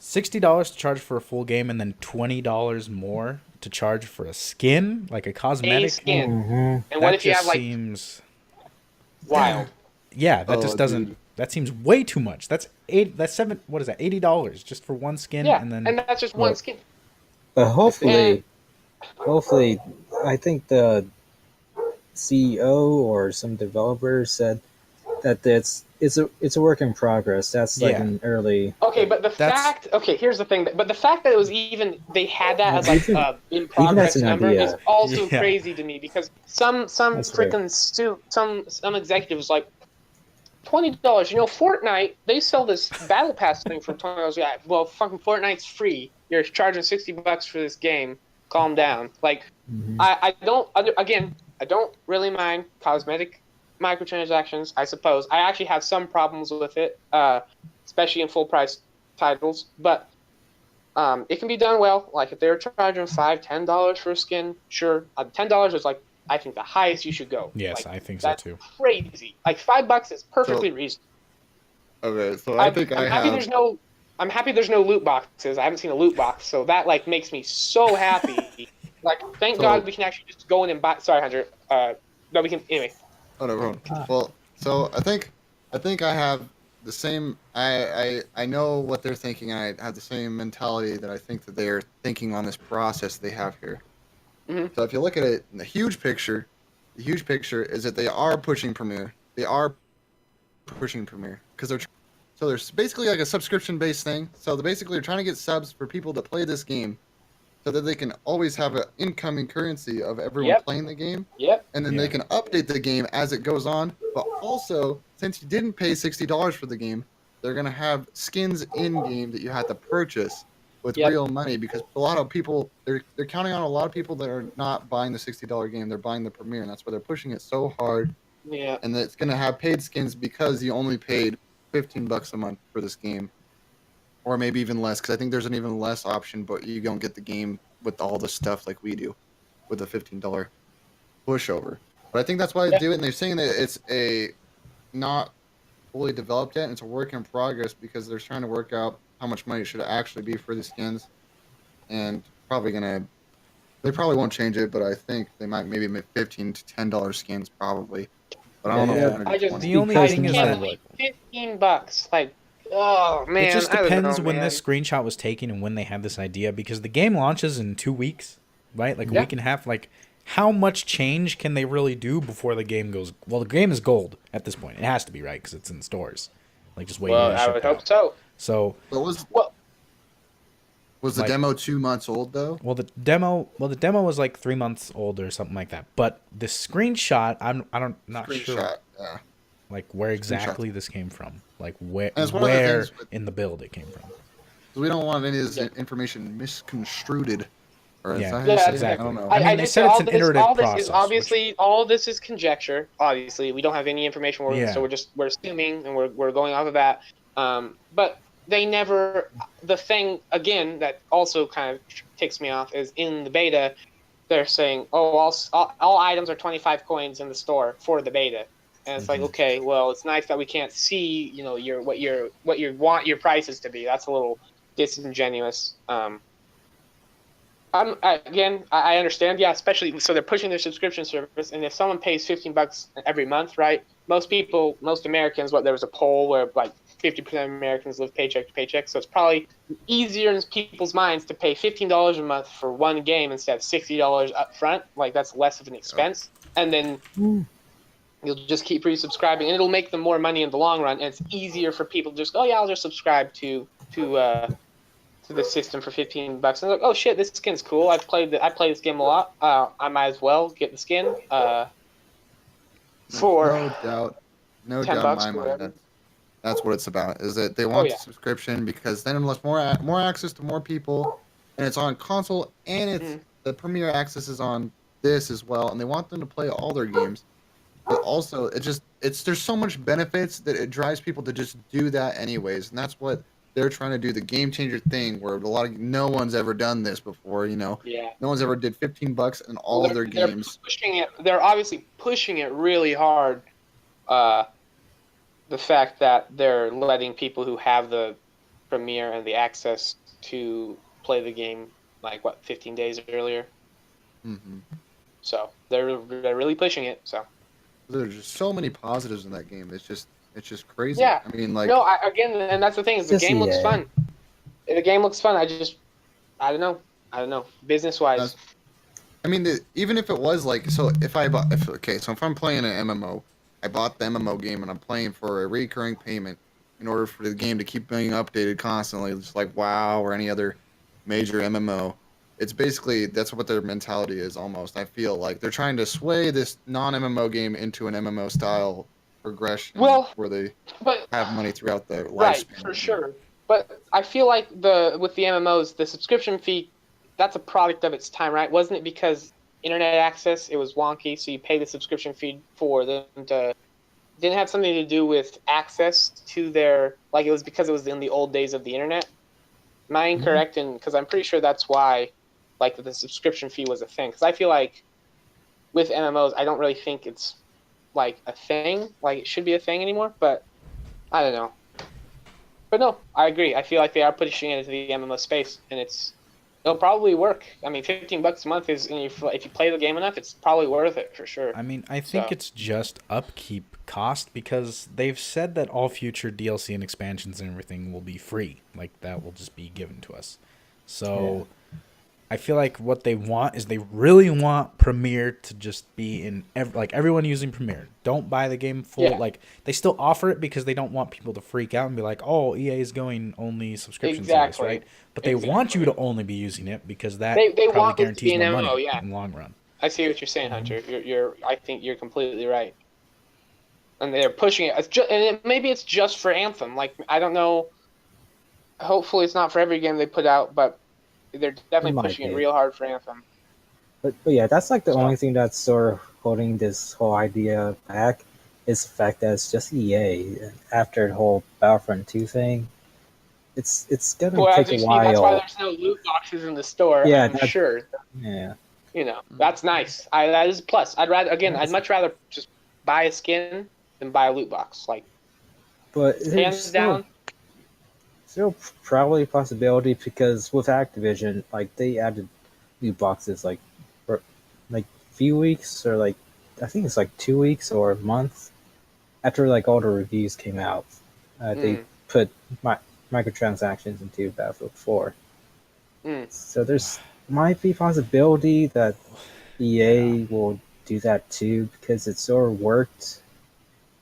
$60 to charge for a full game, and then $20 more to charge for a skin, like a cosmetic. A skin. Mm-hmm. And what That if you just have like seems wild? yeah, that Oh, just doesn't. dude. That seems way too much. That's seven. What is that? $80 just for one skin, Yeah, and then and that's just one What? skin. But hopefully, I think the CEO or some developer said that it's a work in progress. That's like Yeah. an early. Okay, but That's- here's the thing. But the fact that it was they had that as like Even- in progress an number idea. is also Yeah. crazy to me because some That's fair. freaking some executive was like $20. You know, Fortnite they sell this battle pass thing for $20. Yeah, well, fucking Fortnite's free. You're charging $60 for this game. Calm down. Like, Mhm. I don't really mind cosmetic microtransactions, I suppose. I actually have some problems with it, especially in full price titles, but it can be done well. Like if they're charging $5-10 for a skin, sure. $10 is like I think the highest you should go. yes, Like, I think so that's too. crazy. Like $5 is perfectly reasonable. Okay, so I think I'm happy there's no loot boxes. I haven't seen a loot box, so that like makes me so happy. Like, thank So- God we can actually just go in and buy. Sorry, Hunter. No, we can anyway. Oh no, hold on. Well, so I think I have the same. I know what they're thinking. I have the same mentality that I think that they're thinking on this process they have here. Mhm. So if you look at it in the huge picture is that they are pushing Premiere. They are pushing Premiere because so there's basically like a subscription based thing. So they're trying to get subs for people to play this game, so that they can always have an incoming currency of everyone Yep. playing the game. Yep. And then Yeah. they can update the game as it goes on. But also, since you didn't pay $60 for the game, they're gonna have skins in game that you have to purchase with Yep. real money because a lot of people they're counting on a lot of people that are not buying the $60 game. They're buying the Premiere, and that's why they're pushing it so hard. Yeah. And it's gonna have paid skins because you only paid $15 a month for this game, or maybe even less. Because I think there's an even less option, but you don't get the game with all the stuff like we do, with a $15 pushover. But I think that's why they do it, and they're saying that it's a not fully developed yet, and it's a work in progress because they're trying to work out how much money it should actually be for the skins, and they probably won't change it, but I think they might maybe make $15 to $10 skins probably. But I don't know if Yeah. they're gonna I do just 20. The only I thing is can't that believe $15. Like, oh man, it just I don't depends know, when man. this screenshot was taken and when they had this idea, because the game launches in 2 weeks, right? Like a Yeah. week and a half. Like, how much change can they really do before the game goes? Well, the game is gold at this point. It has to be, right? Because it's in stores. Like, just waiting Well, to be I shipped would hope out. so. So, But was Well, the like- demo 2 months old though? the demo was like 3 months old or something like that. But the screenshot, not sure, Screenshot. Yeah. like where exactly this came from, like And it's one of the where things with- in the build it came from. 'Cause we don't want any of this information misconstrued. Or is Yeah. that how you Yeah, say it? exactly. I don't know. I mean, they just said say it's all an this- iterative all this process, Is obviously, all this is conjecture. Obviously, we don't have any information, Yeah. so we're assuming and we're going off of that. But they never. The thing again that also kind of ticks me off is in the beta, they're saying, "Oh, all items are 25 coins in the store for the beta," and it's like, Mhm. okay, well, it's nice that we can't see, you know, what you want your prices to be. That's a little disingenuous. I understand, yeah, especially so they're pushing their subscription service, and if someone pays $15 every month, right? most people, most Americans, there was a poll where like 50% of Americans live paycheck to paycheck, so it's probably easier in people's minds to pay $15 a month for one game instead of $60 up front. Like that's less of an expense, and then you'll just keep resubscribing, and it'll make them more money in the long run. And it's easier for people to just go, oh yeah, I'll just subscribe to the system for $15. And they're like, oh shit, this skin's cool. I play this game a lot. I might as well get the skin. For no $10 doubt in my or mind. That's what it's about. Is that they want the subscription because then unless more access to more people, and it's on console and it's the Premier Access is on this as well, and they want them to play all their games. But also, there's so much benefits that it drives people to just do that anyways, and that's what they're trying to do, the game changer thing, where no one's ever done this before, No one's ever did $15 in all of their games. They're obviously pushing it really hard. The fact that they're letting people who have the Premiere and the access to play the game 15 days earlier. Mm-hmm. So they're really pushing it. So there's just so many positives in that game. It's just crazy. Yeah. I mean, and that's the thing is the game looks fun. The game looks fun. I don't know. Business wise. I mean, even if it was if I'm playing an MMO, I bought the MMO game and I'm playing for a recurring payment in order for the game to keep being updated constantly, just like WoW or any other major MMO. It's basically, that's what their mentality is almost. I feel like they're trying to sway this non-MMO game into an MMO style progression where they have money throughout the lifespan. Right, for sure. But I feel like with the MMOs, the subscription fee, that's a product of its time, right? Wasn't it because internet access, it was wonky, so you pay the subscription fee for them to... Didn't have something to do with access to their... it was because it was in the old days of the internet? Am I incorrect? Because I'm pretty sure that's why the subscription fee was a thing. Because I feel like with MMOs, I don't really think it's a thing. It should be a thing anymore, but I don't know. But no, I agree. I feel like they are pushing it into the MMO space, and it'll probably work. I mean, $15 a month is, if you play the game enough, it's probably worth it for sure. I mean, I think it's just upkeep cost because they've said that all future DLC and expansions and everything will be free. That will just be given to us. So I feel like what they want is they really want Premiere to just be in everyone using Premiere. Don't buy the game full. Yeah. They still offer it because they don't want people to freak out and be like, "Oh, EA is going only subscription service, right?" But they want you to only be using it because that they probably want guarantees it to be more an MMO, money in the long run. I see what you're saying, Hunter. I think you're completely right. And they're pushing it. Maybe it's just for Anthem. I don't know. Hopefully, it's not for every game they put out, but they're definitely pushing it real hard for Anthem. But yeah, that's the only thing that's sort of holding this whole idea back is the fact that it's just EA. After the whole Battlefront 2 thing, it's gonna take a while. That's why there's no loot boxes in the store. Yeah, I'm sure. Yeah. That's nice. That is a plus. I'd much rather just buy a skin than buy a loot box. But hands down. Still probably a possibility because with Activision, they added loot boxes for few weeks or I think it's 2 weeks or a month after all the reviews came out. They put microtransactions into Battlefield 4. So there's might be possibility that EA will do that too because it sort of worked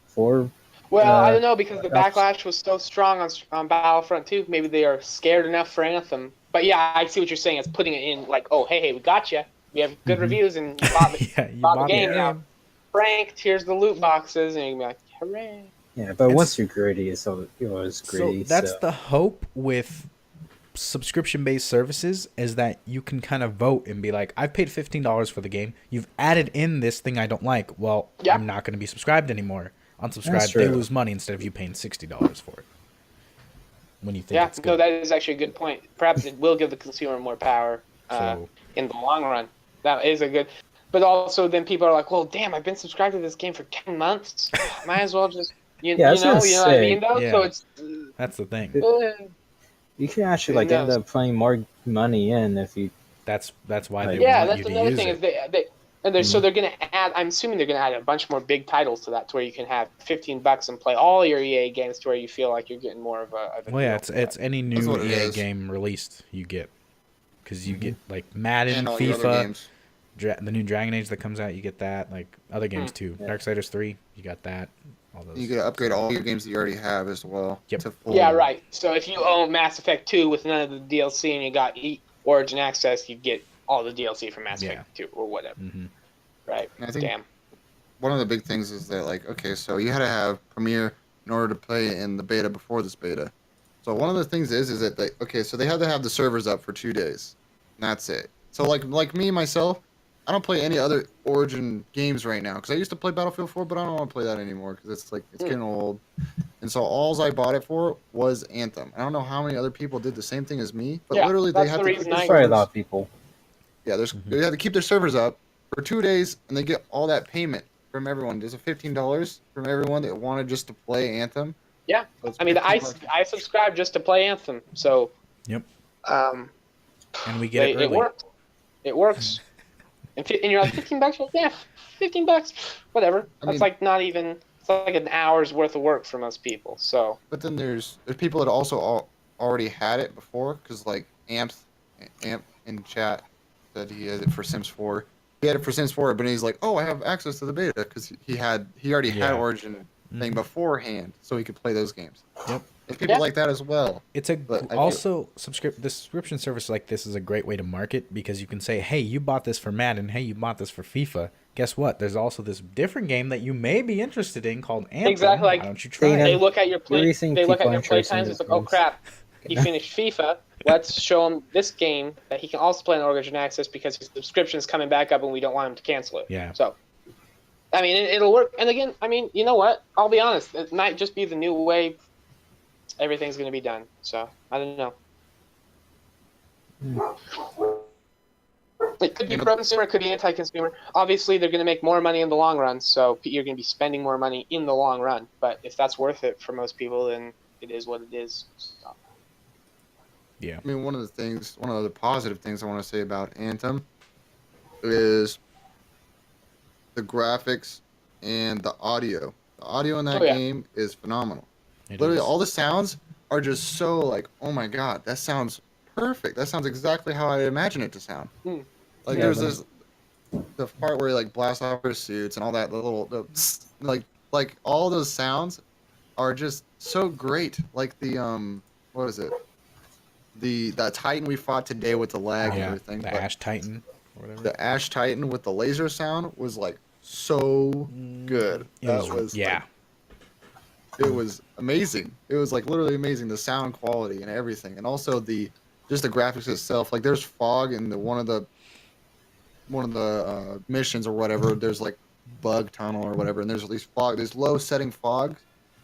for. Well, I don't know because the backlash was so strong on Battlefront 2. Maybe they are scared enough for Anthem. But yeah, I see what you're saying. It's putting it in oh, hey, we got you. We have good reviews and you bought the game now. Franked, here's the loot boxes, and you can be like, hooray. Yeah, but once you're greedy, so it was greedy. So that's the hope with subscription-based services is that you can kind of vote and be like, I've paid $15 for the game. You've added in this thing I don't like. Well, I'm not going to be subscribed anymore. Unsubscribe, they lose money instead of you paying $60 for it. When you think it's good. No, that is actually a good point. Perhaps it will give the consumer more power in the long run. That is a good... But also then people are like, well, damn, I've been subscribed to this game for 10 months. Might as well just... You know what I mean, though? Yeah. So it's... That's the thing. You can actually end up putting more money in if you... That's why they that's want you to another use thing it. is And so they're going to add. I'm assuming they're going to add a bunch more big titles to that, to where you can have $15 and play all your EA games, to where you feel like you're getting more of a Well, yeah, deal. it's any That's new what it EA is. game released you get, because you get like Madden, And all your other FIFA, games. the new Dragon Age that comes out, you get that. Like other games too. Yeah. Darksiders 3, you got that. All those. You get to upgrade all your games that you already have as well. Yep. To full. Yeah, right. So if you own Mass Effect 2 with none of the DLC and you got Origin Access, you get all the DLC from Mass Effect 2 or whatever. Mm-hmm. Right. And I think Damn. one of the big things is that, like, okay, so you had to have Premiere in order to play in the beta before this beta. So one of the things is that so they had to have the servers up for 2 days, and that's it. So like me myself, I don't play any other Origin games right now because I used to play Battlefield 4, but I don't want to play that anymore because it's getting old. And so all I bought it for was Anthem. I don't know how many other people did the same thing as me, but Yeah, literally they that's had the to reason keep their I- Probably a servers. lot of people. Yeah, they had to keep their servers up for 2 days, and they get all that payment from everyone. There's a $15 from everyone that wanted just to play Anthem. Yeah. So it's I mean, $15. I subscribe just to play Anthem, so Yep. um, And we get it it early. works. It works. And you're like $15? Yeah, $15, whatever. I That's mean- like not even. It's like an hour's worth of work for most people. So But then there's people that also already had it before, because like Amp in chat said he had it for Sims 4. He had it for Sims 4, but he's like, oh, I have access to the beta because he already had Yeah. Origin thing Mhm. beforehand, so he could play those games. Yep. There's people Yeah. like that as well. It's a But I feel- also the subscription service like this is a great way to market, because you can say, hey, you bought this for Madden, hey, you bought this for FIFA. Guess what? There's also this different game that you may be interested in called Anthem. Exactly, like, Why don't you try Dana, it? they look at your play. Releasing They look at people your play interested in times. these It's like, oh games. crap, he finished FIFA. Let's show him this game that he can also play on Origin Access because his subscription is coming back up and we don't want him to cancel it. Yeah. So, I mean, it'll work. And again, I mean, you know what? I'll be honest. It might just be the new way everything's going to be done. So, I don't know. It could be pro-consumer, it could be anti-consumer. Obviously, they're going to make more money in the long run, so you're going to be spending more money in the long run. But if that's worth it for most people, then it is what it is. So. Yeah. I mean, one of the positive things I want to say about Anthem is the graphics and the audio. The audio in that Oh, yeah. game is phenomenal. It Literally, is. all the sounds are just so like, oh my god, that sounds perfect. That sounds exactly how I imagine it to sound. Hmm. Like Yeah, there's but- the part where he like blasts off her suits and all that like all those sounds are just so great. Like the what is it? That Titan we fought today with the lag and Yeah, everything. the but Ash Titan or whatever. the Ash Titan with the laser sound was like so good. It That was, yeah. like, it was amazing. It was like literally amazing, the sound quality and everything, and also just the graphics itself. Like there's fog in one of the missions or whatever. There's like bug tunnel or whatever, and there's these fog, these low setting fog,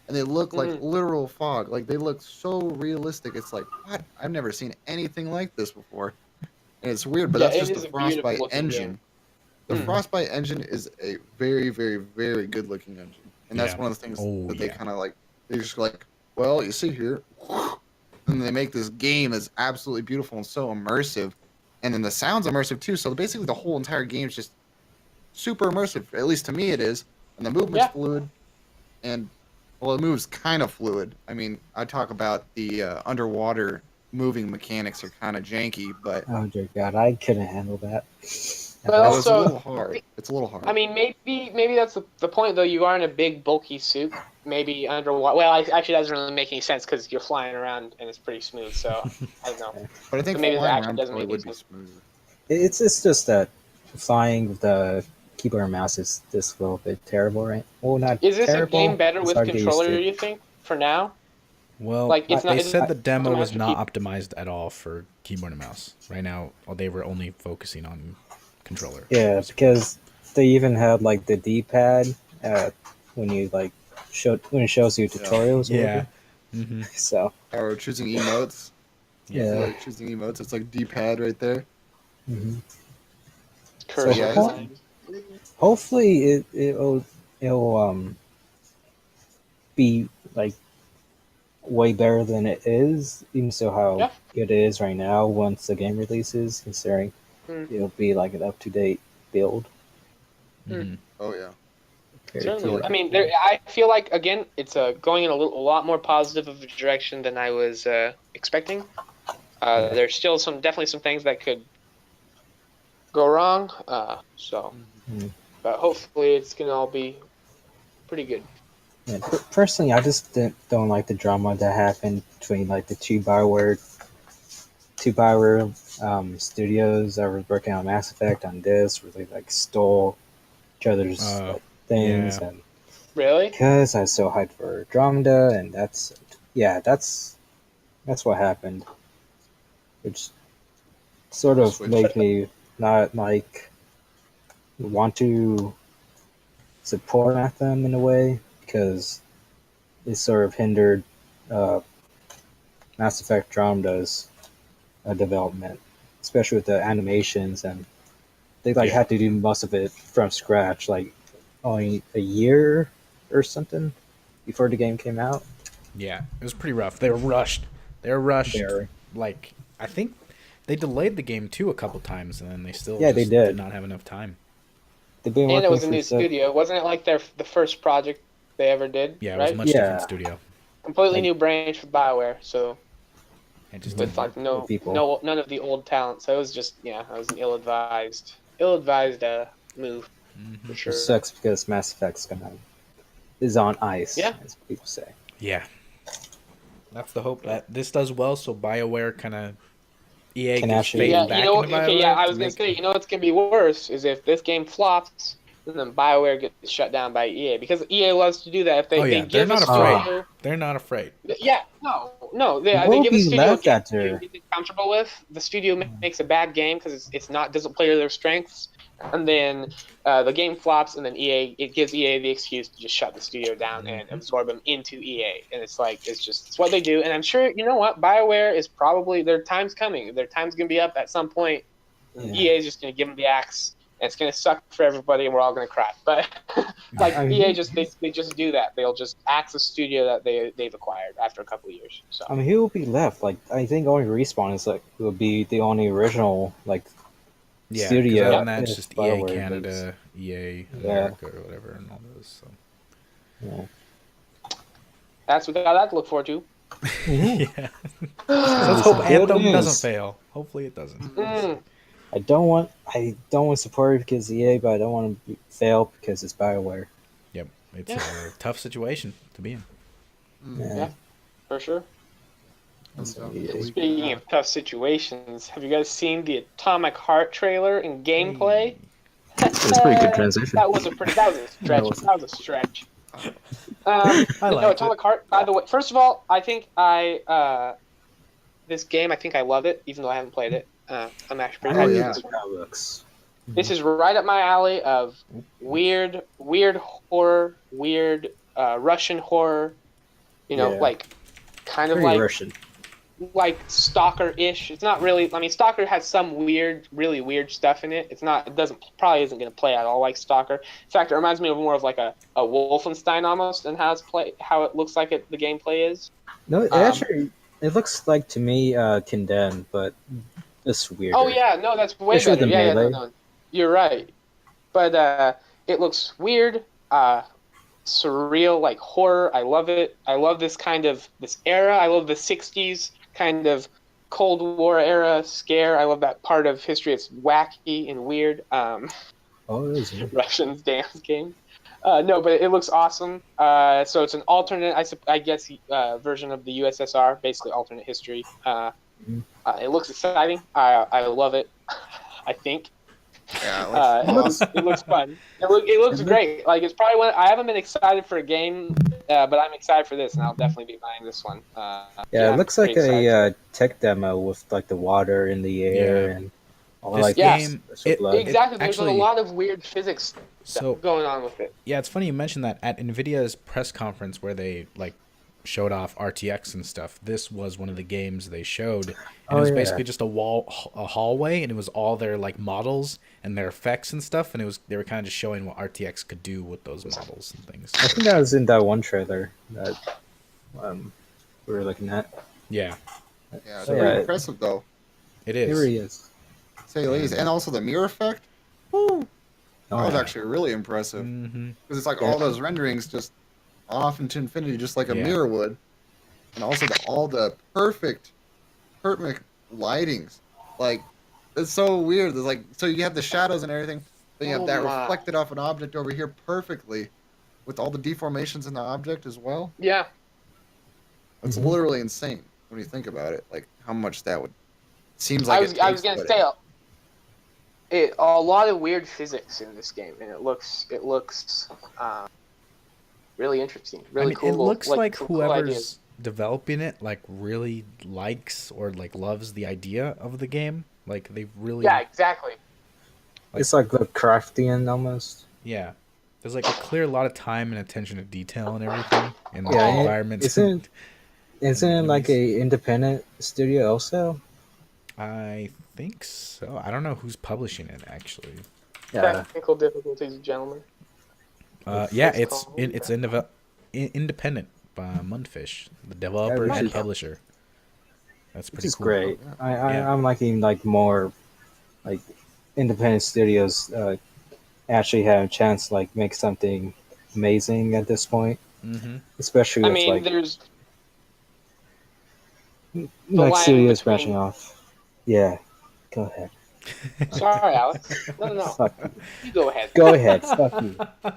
and they look like literal fog. Like they look so realistic. It's like, what? I've never seen anything like this before, and it's weird. But Yeah, that's it just is the a beautiful Frostbite looking engine. game. The Hmm. Frostbite engine is a very, very, very good looking engine, and that's Yeah. one of the things Oh, that they yeah. kind of like. They're just like, well, you see here, and they make this game that's absolutely beautiful and so immersive, and then the sound's immersive too. So basically, the whole entire game is just super immersive. At least to me, it is, and the movement's Yeah. fluid, and well, it moves kind of fluid. I mean, I talk about the underwater moving mechanics are kind of janky, but Oh dear God, I couldn't handle that. But that was a also- little hard. It's a little hard. I mean, maybe that's the point, though. You are in a big, bulky suit. Maybe underwater. Well, actually, that doesn't really make any sense because you're flying around and it's pretty smooth. So I don't know. but I think so maybe the flying action around doesn't probably make would any be sense. smoother. It's just that flying with the keyboard and mouse is just a little bit terrible, right? Well, not Is this terrible. a game better it's with hard to get used controller? to. You think for now? Well, Like, it's not- they it's said not the demo was optimized for not optimized at all for keyboard and mouse. Right now, they were only focusing on controller. Yeah, because they even had like the D-pad when you like when it shows you tutorials. Or Yeah. whatever. Mm-hmm. So Or choosing emotes. yeah. Like choosing emotes. It's like D-pad right there. hmm Cursor. yeah, design. Hopefully it'll be like way better than it is, even so how Yeah. good it is right now once the game releases, considering Hmm. it'll be like an up-to-date build. Mhm. Oh yeah. Very Certainly. cool. I mean, I feel like again, it's going in a lot more positive of a direction than I was expecting. Yeah. There's still definitely some things that could go wrong. Mm. But hopefully it's gonna all be pretty good. Yeah, personally, I just don't like the drama that happened between like the two Bioware studios that were working on Mass Effect on this, where they like stole each other's Oh, like things, yeah. and Really? because I was so hyped for Andromeda, and that's what happened, which sort of Switch. made me not like want to support Anthem in a way because it sort of hindered uh, Mass Effect Andromeda's development, especially with the animations, and they like Yeah. had to do most of it from scratch, like only a year or something before the game came out. Yeah, it was pretty rough. They were rushed. They were rushed. Very. Like, I think they delayed the game too a couple times, and then they still Yeah, they just did. not have enough time. They've been And it working was a for new studio. Wasn't it like the first project they ever did? Yeah, it was a Right? much different Yeah. studio. Completely Like- new branch for Bioware. So It just with didn't like work. people. none of the old talent. So it was just it was an ill-advised move for It sure. sucks because Mass Effect's is on ice, Yeah. as people say. Yeah. That's the hope that this does well, so BioWare kind of EA Can gives actually- faith Yeah, back you know, into okay, BioWare. yeah, I to was gonna make- say, what's gonna be worse is if this game flops and then BioWare gets shut down by EA because EA loves to do that. If they, Oh yeah, they they're give not a afraid. studio, They're not afraid. yeah, no, they We'll give a be studio a left game after- that they're comfortable with. The studio makes a bad game because it's not doesn't play to their strengths, and then the game flops, and then it gives EA the excuse to just shut the studio down and absorb them into EA, and it's what they do. And I'm sure you know what BioWare is probably their time's coming. Their time's gonna be up at some point. And Yeah. EA is just gonna give them the axe, and it's gonna suck for everybody, and we're all gonna cry. But like I mean, EA they just do that. They'll just axe a studio that they've acquired after a couple of years. So I mean, who will be left? Like, I think only Respawn will be the only original like Yeah, 'cause studio. other than that, it's if just EA BioWare Canada, EA Yeah. America, or whatever, and all those. So. Yeah. that's what we got that to look forward to. Yeah. Mm. Let's Some hope good Anthem news. doesn't fail. Hopefully it doesn't. I don't want to support it because EA, but I don't want to fail because it's BioWare. Yep, it's Yeah. a tough situation to be in. Yeah. Yeah. For sure. Comes down to Yeah. the week Speaking and a of tough situations, have you guys seen the Atomic Heart trailer and gameplay? It's a pretty good transition. That was a stretch. That was a stretch. I No, liked Atomic Heart. By the way, first of all, I think this game. I think I love it, even though I haven't played it. I'm actually pretty Oh, happy. yeah. with this. How it looks. This is right up my alley of weird horror, weird Russian horror. You know, Yeah. like kind of Very like Russian. Stalker-ish. It's not really. I mean, Stalker has some really weird stuff in it. It's not. It probably isn't going to play at all like Stalker. In fact, it reminds me of more of like a Wolfenstein almost, and how it looks like the gameplay is. No, it looks like to me Condemned, but it's weird. Oh yeah, no, that's way Especially better. the Yeah, melee. no, you're right. But it looks weird, surreal, like horror. I love it. I love this era. I love the '60s kind of Cold War era scare. I love that part of history. It's wacky and weird. Oh, it is. Russians dance game. No, but it looks awesome. So it's an alternate, I guess, version of the USSR, basically alternate history. It looks exciting. I love it. I think Yeah, it looks fun. It looks great. Like it's probably one. I haven't been excited for a game, but I'm excited for this, and I'll definitely be buying this one. Yeah, it I'm looks like pretty excited. a tech demo with like the water in the air Yeah. and all This like game, special blood. Exactly. There's actually- a lot of weird physics So going on with it. yeah, it's funny you mentioned that at Nvidia's press conference where they like showed off RTX and stuff. This was one of the games they showed, and Oh, it was yeah. basically just a hallway, and it was all their like models and their effects and stuff, and they were kind of just showing what RTX could do with those models and things. I think that was in that one trailer that we were looking at. Yeah, yeah, it's Yeah. pretty impressive though. it Here is. he is. Say the least, and also the mirror effect. Woo! That was yeah. actually really impressive Mm-hmm. because it's like Yeah. all those renderings just off into infinity, just like a Yeah. mirror would, and also all the perfect lightings. Like it's so weird. It's like so you have the shadows and everything, then you have Oh that my. reflected off an object over here perfectly, with all the deformations in the object as well. Yeah. It's Mhm. literally insane when you think about it. Like how much that would seems I like was it I was takes to gonna put say in. a lot of weird physics in this game, and it looks really interesting, I really mean, it cool. looks Like like some cool ideas. whoever's developing it like really likes or like loves the idea of the game. Like they've really, Yeah, exactly. It's like Lovecraftian almost. yeah. There's like a clear lot of time and attention to detail and everything in like Yeah, the Oh, environments isn't and the isn't it like enemies. a independent studio also? I think so. I don't know who's publishing it actually. Yeah, technical difficulties, gentlemen. Yeah, Let's call them it's back. independent by Mundfish, the yeah, developer which and is publisher. That's which pretty is cool. Oh, great. yeah. Yeah. I'm liking like more like independent studios actually have a chance to like make something amazing at this point, Mm-hmm. especially I with mean, like there's the line studios branching between. off. Yeah, go ahead. Sorry, Alex. No. Fuck you. You go ahead. Go ahead. Fuck you.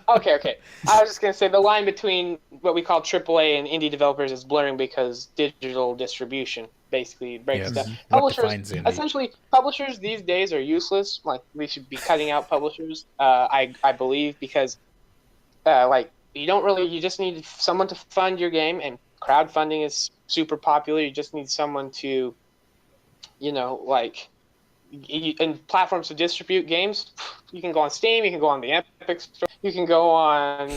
Okay. I was just gonna say the line between what we call AAA and indie developers is blurring because digital distribution basically breaks Yes. down. Mhm. What Publishers, defines indie? essentially, publishers these days are useless. Like we should be cutting out publishers. I believe because like you just need someone to fund your game, and crowdfunding is super popular. You just need someone to, like and platforms to distribute games. You can go on Steam, you can go on the Epic Store, you can go on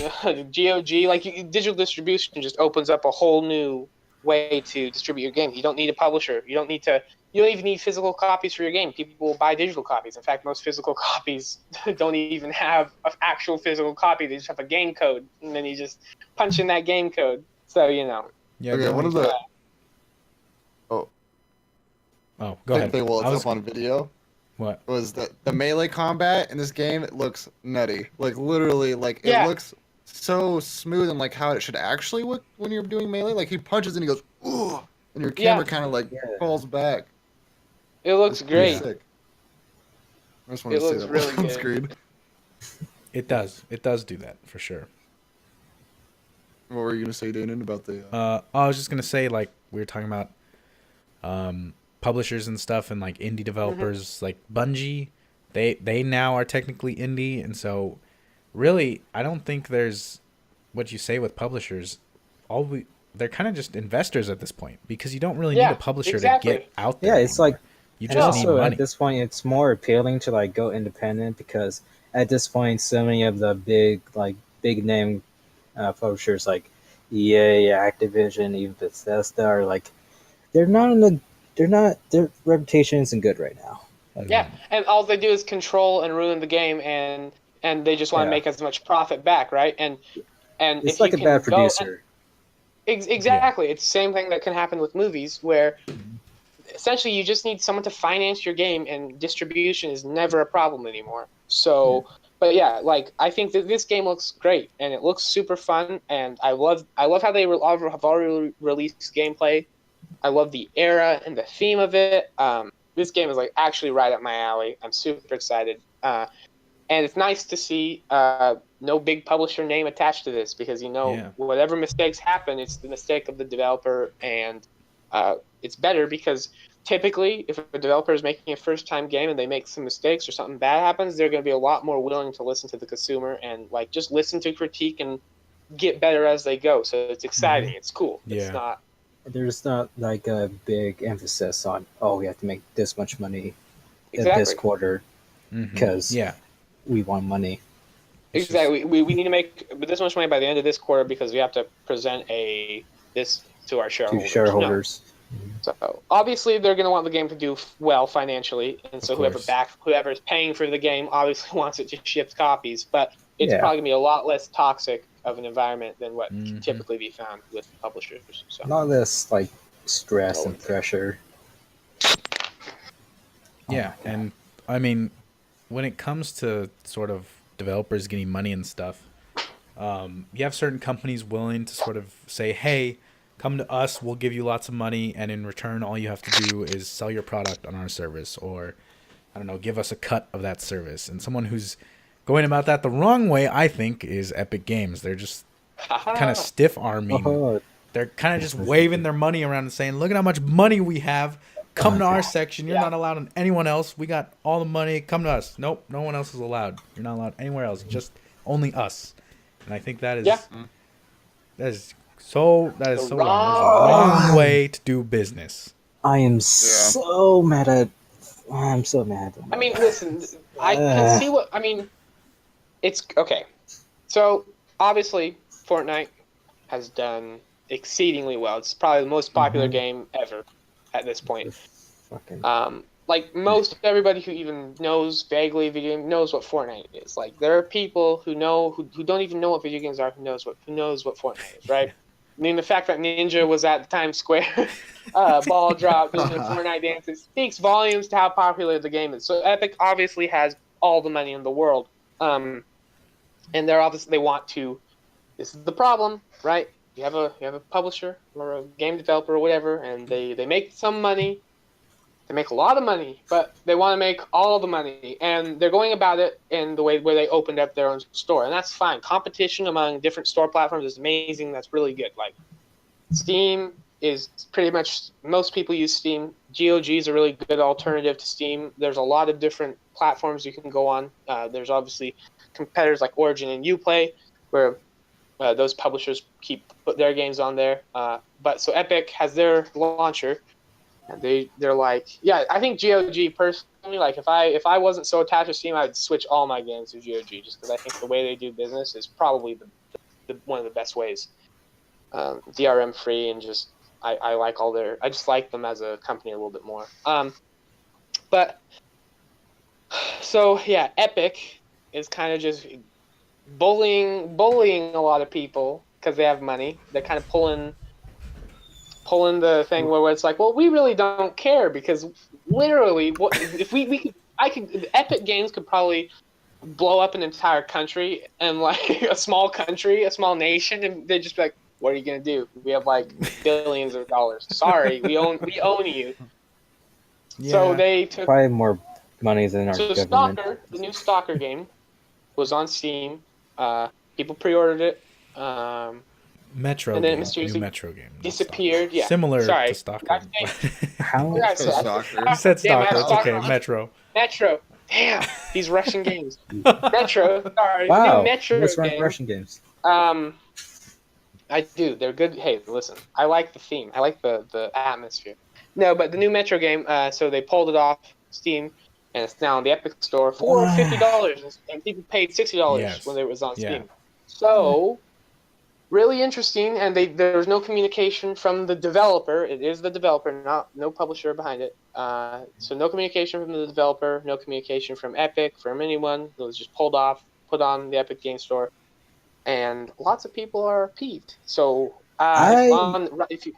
GOG. Like digital distribution just opens up a whole new way to distribute your game. You don't need a publisher. You don't even need physical copies for your game. People will buy digital copies. In fact, most physical copies don't even have an actual physical copy. They just have a game code, and then you just punch in that game code. So Yeah. Okay, The one only, of the oh oh, go ahead. thing while I it's was up on video what? was that the melee combat in this game it looks nutty. Like literally, like it yeah, looks so smooth and like how it should actually look when you're doing melee. Like he punches and he goes, ooh, and your yeah, camera kind of like Yeah. falls back. it looks It's pretty great. sick. I just wanted It to say looks that really on good. screen. It does. It does do that for sure. What were you gonna say, Danon, about the? I was just gonna say like we were talking about publishers and stuff and like indie developers like Bungie. They now are technically indie, and so really I don't think there's what you say with publishers. They're kind of just investors at this point because you don't really need Yeah, a publisher exactly. to get out there. Yeah, it's anymore. like, You and just need also money. at this point, it's more appealing to like go independent because at this point, so many of the big name publishers like EA, Activision, even Bethesda are like they're not in the they're not their reputation isn't good right now. Like, Yeah, and all they do is control and ruin the game, and they just want to yeah, make as much profit back, right? And it's if you like a can bad go and producer. exactly, it's the same thing that can happen with movies, where essentially you just need someone to finance your game, and distribution is never a problem anymore. So, but yeah, like I think that this game looks great, and it looks super fun, and I love how they have already released gameplay. I love the era and the theme of it. This game is like actually right up my alley. I'm super excited, and it's nice to see no big publisher name attached to this because Yeah. whatever mistakes happen, it's the mistake of the developer, and it's better because typically if a developer is making a first time game and they make some mistakes or something bad happens, they're going to be a lot more willing to listen to the consumer and like just listen to critique and get better as they go. So it's exciting. It's cool. It's Yeah. not. There's not like a big emphasis on we have to make this much money this Exactly. quarter Mhm. because Yeah. we want money. It's just- Exactly. We need to make this much money by the end of this quarter because we have to present this to our To shareholders. shareholders. So obviously they're going to want the game to do well financially, and so Of course. whoever is paying for the game obviously wants it to ship copies. But it's Yeah. probably going to be a lot less toxic of an environment than what can Mhm. typically be found with publishers. So Not this like stress and pressure. Yeah, and I mean, when it comes to sort of developers getting money and stuff, you have certain companies willing to sort of say, hey, come to us, we'll give you lots of money, and in return, all you have to do is sell your product on our service, or, I don't know, give us a cut of that service. And someone who's going about that the wrong way, I think, is Epic Games. They're just kind of stiff-arming. Oh, They're kind of just waving their money around and saying, look at how much money we have. Come to our section. You're not allowed on anyone else. We got all the money. Come to us. Nope, no one else is allowed. You're not allowed anywhere else. Just only us. And I think that is that is so wrong. There's a wrong way to do business. I am so mad at. I'm so mad. I mean, listen, I can see what I mean. It's okay. So obviously, Fortnite has done exceedingly well. It's probably the most popular game ever at this point. Fucking. Like most everybody who even knows vaguely video game knows what Fortnite is. Like there are people who know who don't even know what video games are who knows what Fortnite is, right? I mean the fact that Ninja was at Times Square, ball drop, doing Fortnite dances speaks volumes to how popular the game is. So Epic obviously has all the money in the world, and they want to. This is the problem, right? You have a publisher or a game developer or whatever, and they make some money. They make a lot of money, but they want to make all the money, and they're going about it in the way where they opened up their own store, and that's fine. Competition among different store platforms is amazing. That's really good. Like Steam is pretty much most people use Steam. GOG is a really good alternative to Steam. There's a lot of different platforms you can go on. There's obviously competitors like Origin and Uplay, where those publishers put their games on there. But so Epic has their launcher. And they're like, yeah, I think GOG personally, like if I wasn't so attached to Steam, I would switch all my games to GOG just because I think the way they do business is probably the one of the best ways. DRM free and just I like I just like them as a company a little bit more. But so yeah, Epic is kind of just bullying a lot of people because they have money. They're kind of pulling the thing where it's like, well, we really don't care because literally, if Epic Games could probably blow up an entire country and like a small nation, and they'd just be like, what are you gonna do? We have like billions of dollars. Sorry, we own you. Yeah. So they took Probably more money than our government. Stalker, the new Stalker game, was on Steam. People pre-ordered it. Metro And then game, mysteriously new Metro game. disappeared. Yeah, Similar sorry. to Stalker. How? Yeah, So Stalker. You said Damn, I Stalker. was It's talking okay. about- Metro. Metro. Damn, these Russian games. Metro. Sorry, Wow. new Metro Let's run game. Russian games. I do. They're good. Hey, listen. I like the theme. I like the atmosphere. No, but the new Metro game. So they pulled it off Steam, and it's now on the Epic Store for $50, and people paid $60 Yes. when it was on Yeah. Steam. So really interesting, and there's no communication from the developer. It is the developer, no publisher behind it. So no communication from the developer, no communication from Epic, from anyone. It was just pulled off, put on the Epic Game Store, and lots of people are peeved. So I if you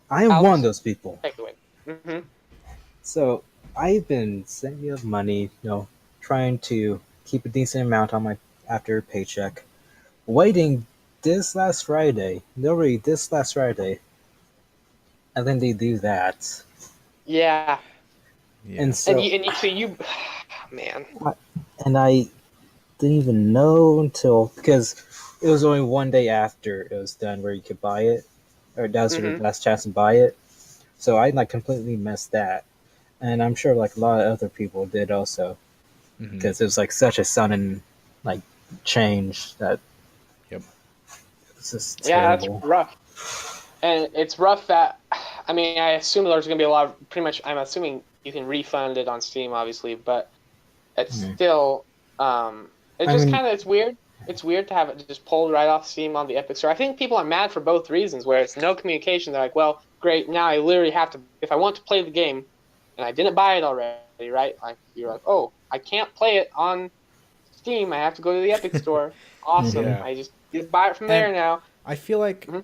am Alex? one of those people. take it away. Mm-hmm. So I've been saving up money, trying to keep a decent amount on my after paycheck, waiting this last Friday, and then they do that, Yeah, Yeah. and so you, man. and I didn't even know until because it was only one day after it was done where you could buy it, or that was your last chance to buy it. So I completely missed that, and I'm sure a lot of other people did also Mhm. because it was such a sudden change that. Yep. It's just Yeah, terrible. that's rough. And it's rough that, I mean, I assume there's going to be a lot of, pretty much, I'm assuming you can refund it on Steam, obviously, but it's still, it's weird. It's weird to have it just pulled right off Steam on the Epic Store. I think people are mad for both reasons, where it's no communication. They're like, well, great, now I literally have to, if I want to play the game, and I didn't buy it already, right? Like, you're like, oh, I can't play it on Steam. I have to go to the Epic Store. Awesome. Yeah. I just buy it from there now. I feel like Mhm.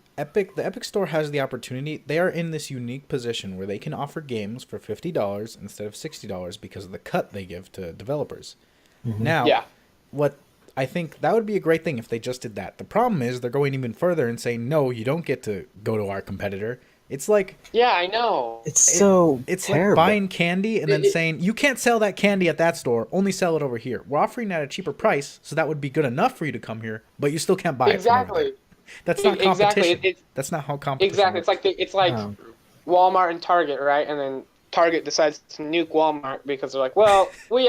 the Epic Store has the opportunity. They are in this unique position where they can offer games for $50 instead of $60 because of the cut they give to developers. Now, Yeah. what I think that would be a great thing if they just did that. The problem is they're going even further and saying, no, you don't get to go to our competitor. It's like Yeah, I know. It's so it's terrible. like buying candy and then saying, you can't sell that candy at that store, only sell it over here. We're offering it at a cheaper price, so that would be good enough for you to come here, but you still can't buy it from over there. Exactly. That's not competition. Exactly. That's not how competition Exactly. works. It's like Um, Walmart and Target, right? And then Target decides to nuke Walmart because they're like, well, we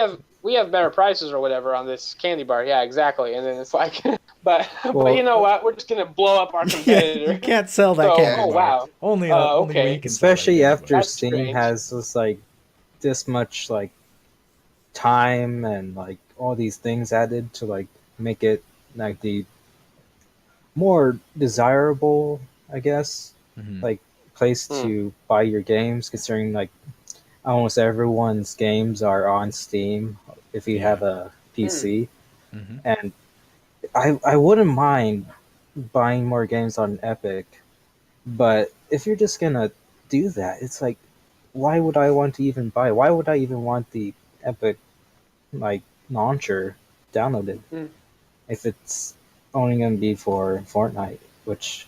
have better prices or whatever on this candy bar. Yeah, exactly. And then it's like, but Well- you know what? We're just gonna blow up our Yeah, competitor. you can't sell that So, candy oh bar. wow. Only, Oh, only okay. we can sell that Especially candy after bar. That's Steam strange. has this much like time and like all these things added to like make it like the more desirable, I guess, Mhm. like place to buy your games, considering like almost everyone's games are on Steam if you Yeah. have a PC. Mhm. And I wouldn't mind buying more games on Epic, but if you're just gonna do that, it's like, why would I want to even buy? Why would I even want the Epic like launcher downloaded Mm. if it's only gonna be for Fortnite, which,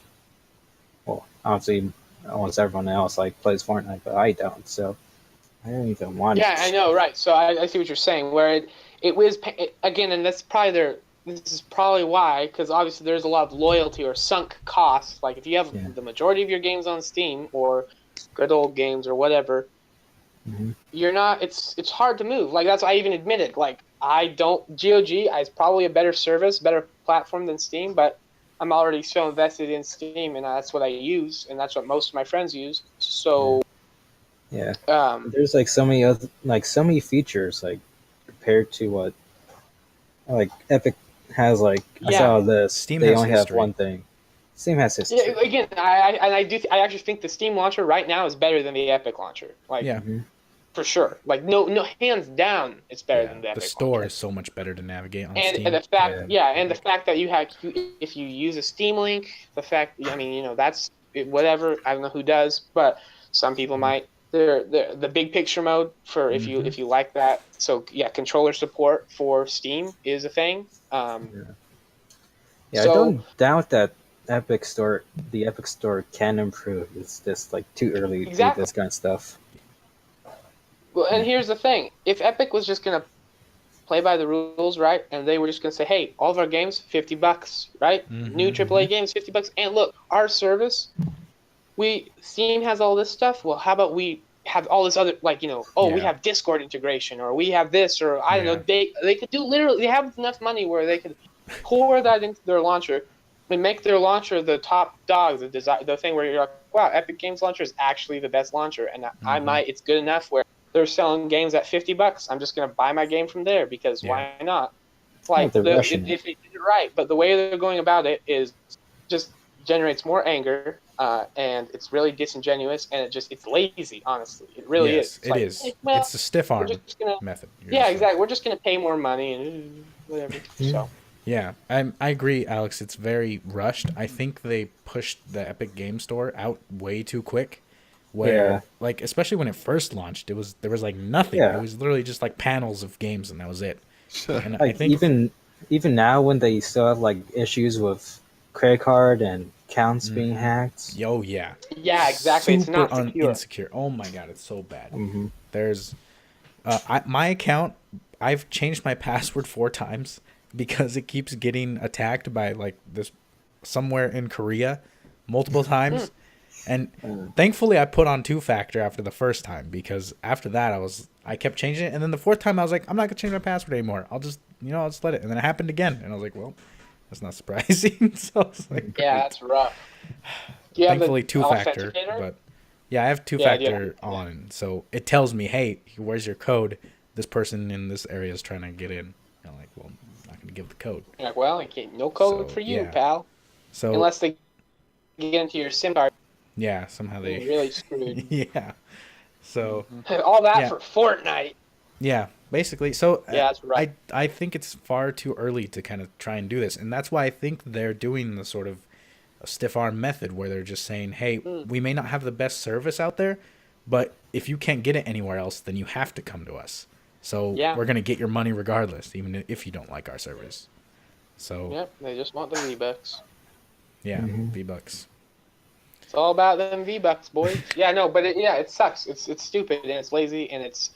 well, obviously almost everyone else like plays Fortnite, but I don't, so I don't even want Yeah, it. I know, right? So I see what you're saying. Where it was again, and that's probably their. This is probably why, because obviously there's a lot of loyalty or sunk costs. Like if you have Yeah. the majority of your games on Steam or good old games or whatever, Mhm. you're not. It's hard to move. Like that's why I even admitted. Like I don't GOG is probably a better service, better platform than Steam, but I'm already so invested in Steam, and that's what I use, and that's what most of my friends use. So. Yeah. Um, There's like so many other like so many features like compared to what like Epic has. Like I Yeah. saw this, Steam they has only history. have one thing. Steam has history. Yeah, again, I actually think the Steam launcher right now is better than the Epic launcher. Like Yeah. Mhm. for sure. Like no hands down, it's better than the The Epic store launcher. is so much better to navigate on And, Steam. and the fact, Yeah. and the fact that you have, if you use a Steam link, the fact, I mean, that's whatever. I don't know who does, but some people might. They're the big picture mode for if you like that. So yeah, controller support for Steam is a thing. Yeah, I So- don't doubt that the Epic Store can improve. It's just like too early to Exactly. do this kind of stuff. Well, and here's the thing: if Epic was just gonna play by the rules, right, and they were just gonna say, "Hey, all of our games, $50, right? New AAA games, $50, and look, our service, Steam has all this stuff. Well, how about we have all this other, like we Yeah. have Discord integration, or we have this, or I don't Yeah. know. They could do literally. They have enough money where they could pour that into their launcher and make their launcher the top dog, the thing where you're like, wow, Epic Games launcher is actually the best launcher, and it's good enough where they're selling games at $50. I'm just gonna buy my game from there because why not? Like they're if rushing they did it right, but the way they're going about it is just generates more anger, and it's really disingenuous, and it's lazy. Honestly, it really Yes, is. It's it like, is. hey, well, It's a stiff arm we're just gonna, method. You're yeah, just like- exactly. We're just gonna pay more money and whatever. So Yeah, I agree, Alex. It's very rushed. I think they pushed the Epic Game Store out way too quick. Where, Yeah. like, especially when it first launched, there was like nothing. Yeah. It was literally just like panels of games, and that was it. And I Like think even now when they still have like issues with credit card and accounts being hacked. oh yeah, yeah, exactly. It's super not secure. insecure. Oh my god, it's so bad. Mhm. There's my account. I've changed my password 4 times because it keeps getting attacked by like this somewhere in Korea multiple times. And thankfully I put on 2-factor after the first time, because after that I kept changing it, and then the 4th time I was like, I'm not gonna change my password anymore. I'll just let it. And then it happened again, and I was like, well, that's not surprising. So I was like, Yeah, great. that's rough. Do you have Thankfully the 2-factor, authenticator? but yeah, I have Yeah, yeah. 2-factor on, so it tells me, hey, where's your code? This person in this area is trying to get in. And I'm like, well, I'm not gonna give the code. You're like, well, no code So, for you, yeah. pal. So Unless they get into your SIM card, yeah, somehow you're they really screwed. yeah. So All that Yeah. for Fortnite. yeah, basically. So Yeah, that's right. I think it's far too early to kind of try and do this, and that's why I think they're doing the sort of stiff arm method where they're just saying, hey, we may not have the best service out there, but if you can't get it anywhere else, then you have to come to us. So Yeah. we're gonna get your money regardless, even if you don't like our service. So Yep, they just want the V-Bucks. yeah, Mhm. V-Bucks. It's all about them V-Bucks, boys. Yeah, no, but it sucks. It's stupid and it's lazy and it's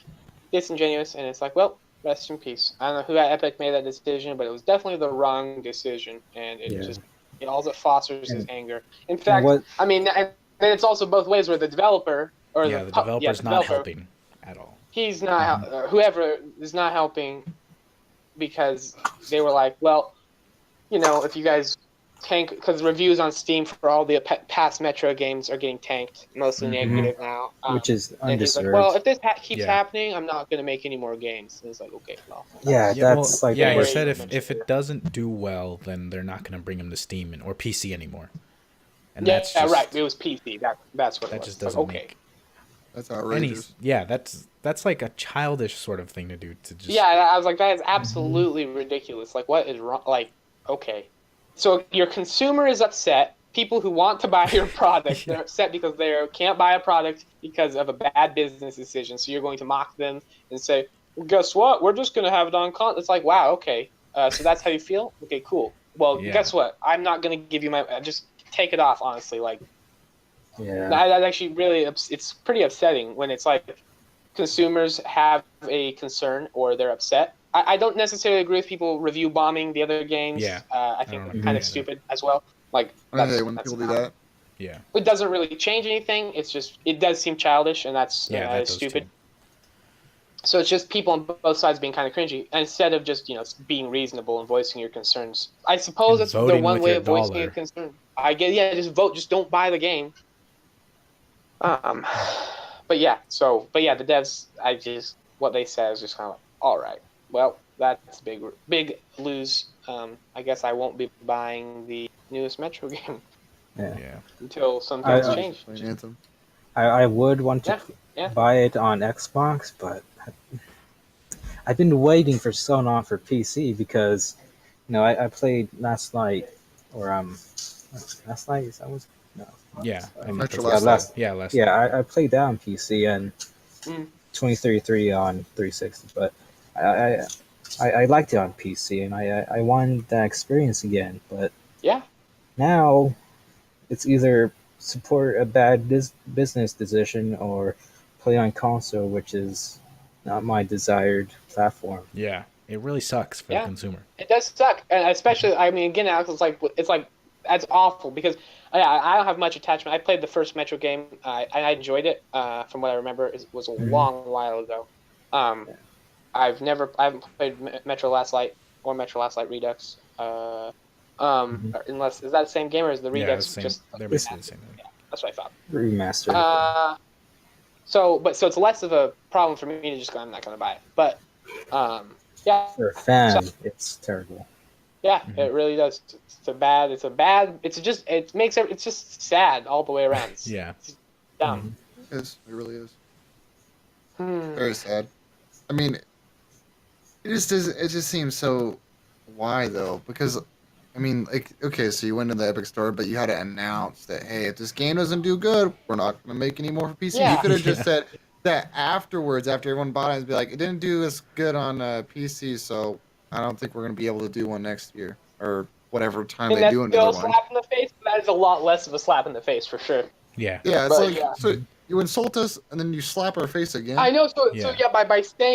disingenuous and it's like, well, rest in peace. I don't know who at Epic made that decision, but it was definitely the wrong decision, and it Yeah. just all it fosters is And, anger. In and fact, what? I mean, and then it's also both ways where the developer or Yeah, the developer's the not developer, helping at all. he's not whoever is not helping because they were like, well, if you guys tank, because reviews on Steam for all the past Metro games are getting tanked, mostly Mhm. negative now. Which is And he's like, well, undeserved. if this keeps Yeah. happening, I'm not going to make any more games. And it's like, okay, well. Yeah, Yeah, well, that's like yeah. the He worst. said very if it doesn't do well, then they're not going to bring him to Steam or PC anymore. And Yeah, that's just, right. It was PC. That's what it that was. just It's like, doesn't okay. make That's any. outrageous. Yeah, that's like a childish sort of thing to do. To just Yeah, I was like, that is absolutely ridiculous. Like, what is wrong? Like, okay. So your consumer is upset. People who want to buy your product, Yeah. they're upset because they can't buy a product because of a bad business decision. So you're going to mock them and say, well, guess what? We're just going to have it on con. It's like, wow, okay. So that's how you feel? Okay, cool. Well, Yeah. guess what? I'm not going to give you my. Just take it off, honestly. Like, Yeah. that actually really, it's pretty upsetting when it's like consumers have a concern or they're upset. I don't necessarily agree with people review bombing the other games. Yeah. I don't think agree they're kind with of that. stupid as well. Like, I hate when people do that. Yeah. it doesn't really change anything. It's just, it does seem childish, and that's Yeah, that is does stupid. too. So it's just people on both sides being kind of cringy instead of just being reasonable and voicing your concerns. I suppose And that's the voting one with way your of voicing dollar. a concern. I get, yeah, just vote, just don't buy the game. But yeah, the devs, what they said is just kind of like, all right, well, that's big lose. I guess I won't be buying the newest Metro game Yeah. until some I- things change. Playing Anthem. I would want to Yeah. buy it on Xbox, but I've been waiting for so long for PC because I played last night or last night is that was no Yeah. I think Metro that's last what- Yeah, last. yeah I played that on PC and Mm. 2033 on 360, but I liked it on PC and I wanted that experience again, but Yeah. now it's either support a bad business decision or play on console, which is not my desired platform. Yeah. It really sucks for Yeah. the consumer. It does suck, and especially, I mean, again, Alex, it's like that's awful because I don't have much attachment. I played the first Metro game. I enjoyed it. From what I remember, it was a long while ago. I haven't played Metro Last Light or Metro Last Light Redux. Unless, is that the same game or is the Yeah, Redux the same. just? They're basically the same thing. That's what I thought. Remastered. So it's less of a problem for me to just go, I'm not going to buy it. But yeah, For a fan, it's terrible. yeah, it really does. It's just sad all the way around. It's Yeah. dumb. It is. It really is. Hmm. Very sad. I mean, it just does. It just seems so. Why though? Because, I mean, like, okay, so you went to the Epic Store, but you had to announce that, hey, if this game doesn't do good, we're not going to make any more for PC. Yeah. You could have just Yeah. said that afterwards, after everyone bought it, and be like, it didn't do as good on PC, so I don't think we're going to be able to do one next year or whatever time And they that's do still a another one. slap in the face, but that is a lot less of a slap in the face for sure. Yeah. Yeah, it's But, like yeah. so you insult us and then you slap our face again. I know. So Yeah. yeah,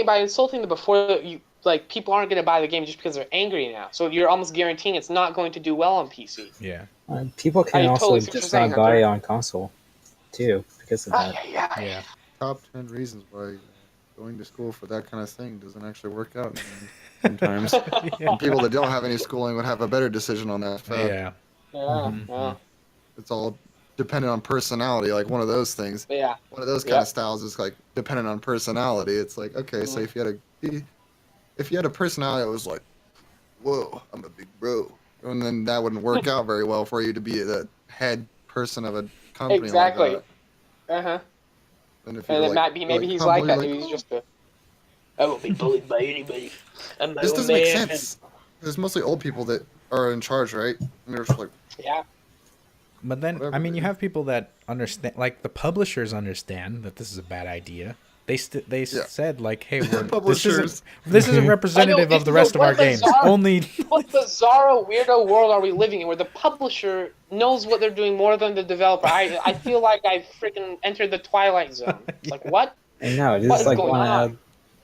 by insulting them before you, like, people aren't going to buy the game just because they're angry now. So you're almost guaranteeing it's not going to do well on PC. Yeah. People can I also totally see what just you're saying, not buy Hunter. it on console, too, because of that. Yeah. Yeah. Top 10 reasons why going to school for that kind of thing doesn't actually work out sometimes. And people that don't have any schooling would have a better decision on that. Yeah. Yeah. It's all dependent on personality, like one of those things. Yeah. One of those kind of styles is like dependent on personality. It's like, okay, so if you had a personality that was like, whoa, I'm a big bro, and then that wouldn't work out very well for you to be the head person of a company Exactly. like that. Uh-huh. And if And you're it like, might be, you're maybe he's humble, like you're that. Maybe he's "Oh, just I won't be bullied by anybody. I'm my this own doesn't make man." sense. There's mostly old people that are in charge, right? And they're just like, Yeah. But then, Whatever, I mean, you dude. have people that understand, like the publishers understand that this is a bad idea, they Yeah. said like, hey, this Publishers. isn't representative of the rest of our games. Only What bizarro weirdo world are we living in where the publisher knows what they're doing more than the developer? I feel like I've freaking entered the Twilight Zone. It's like, what? I know this What is is like going on?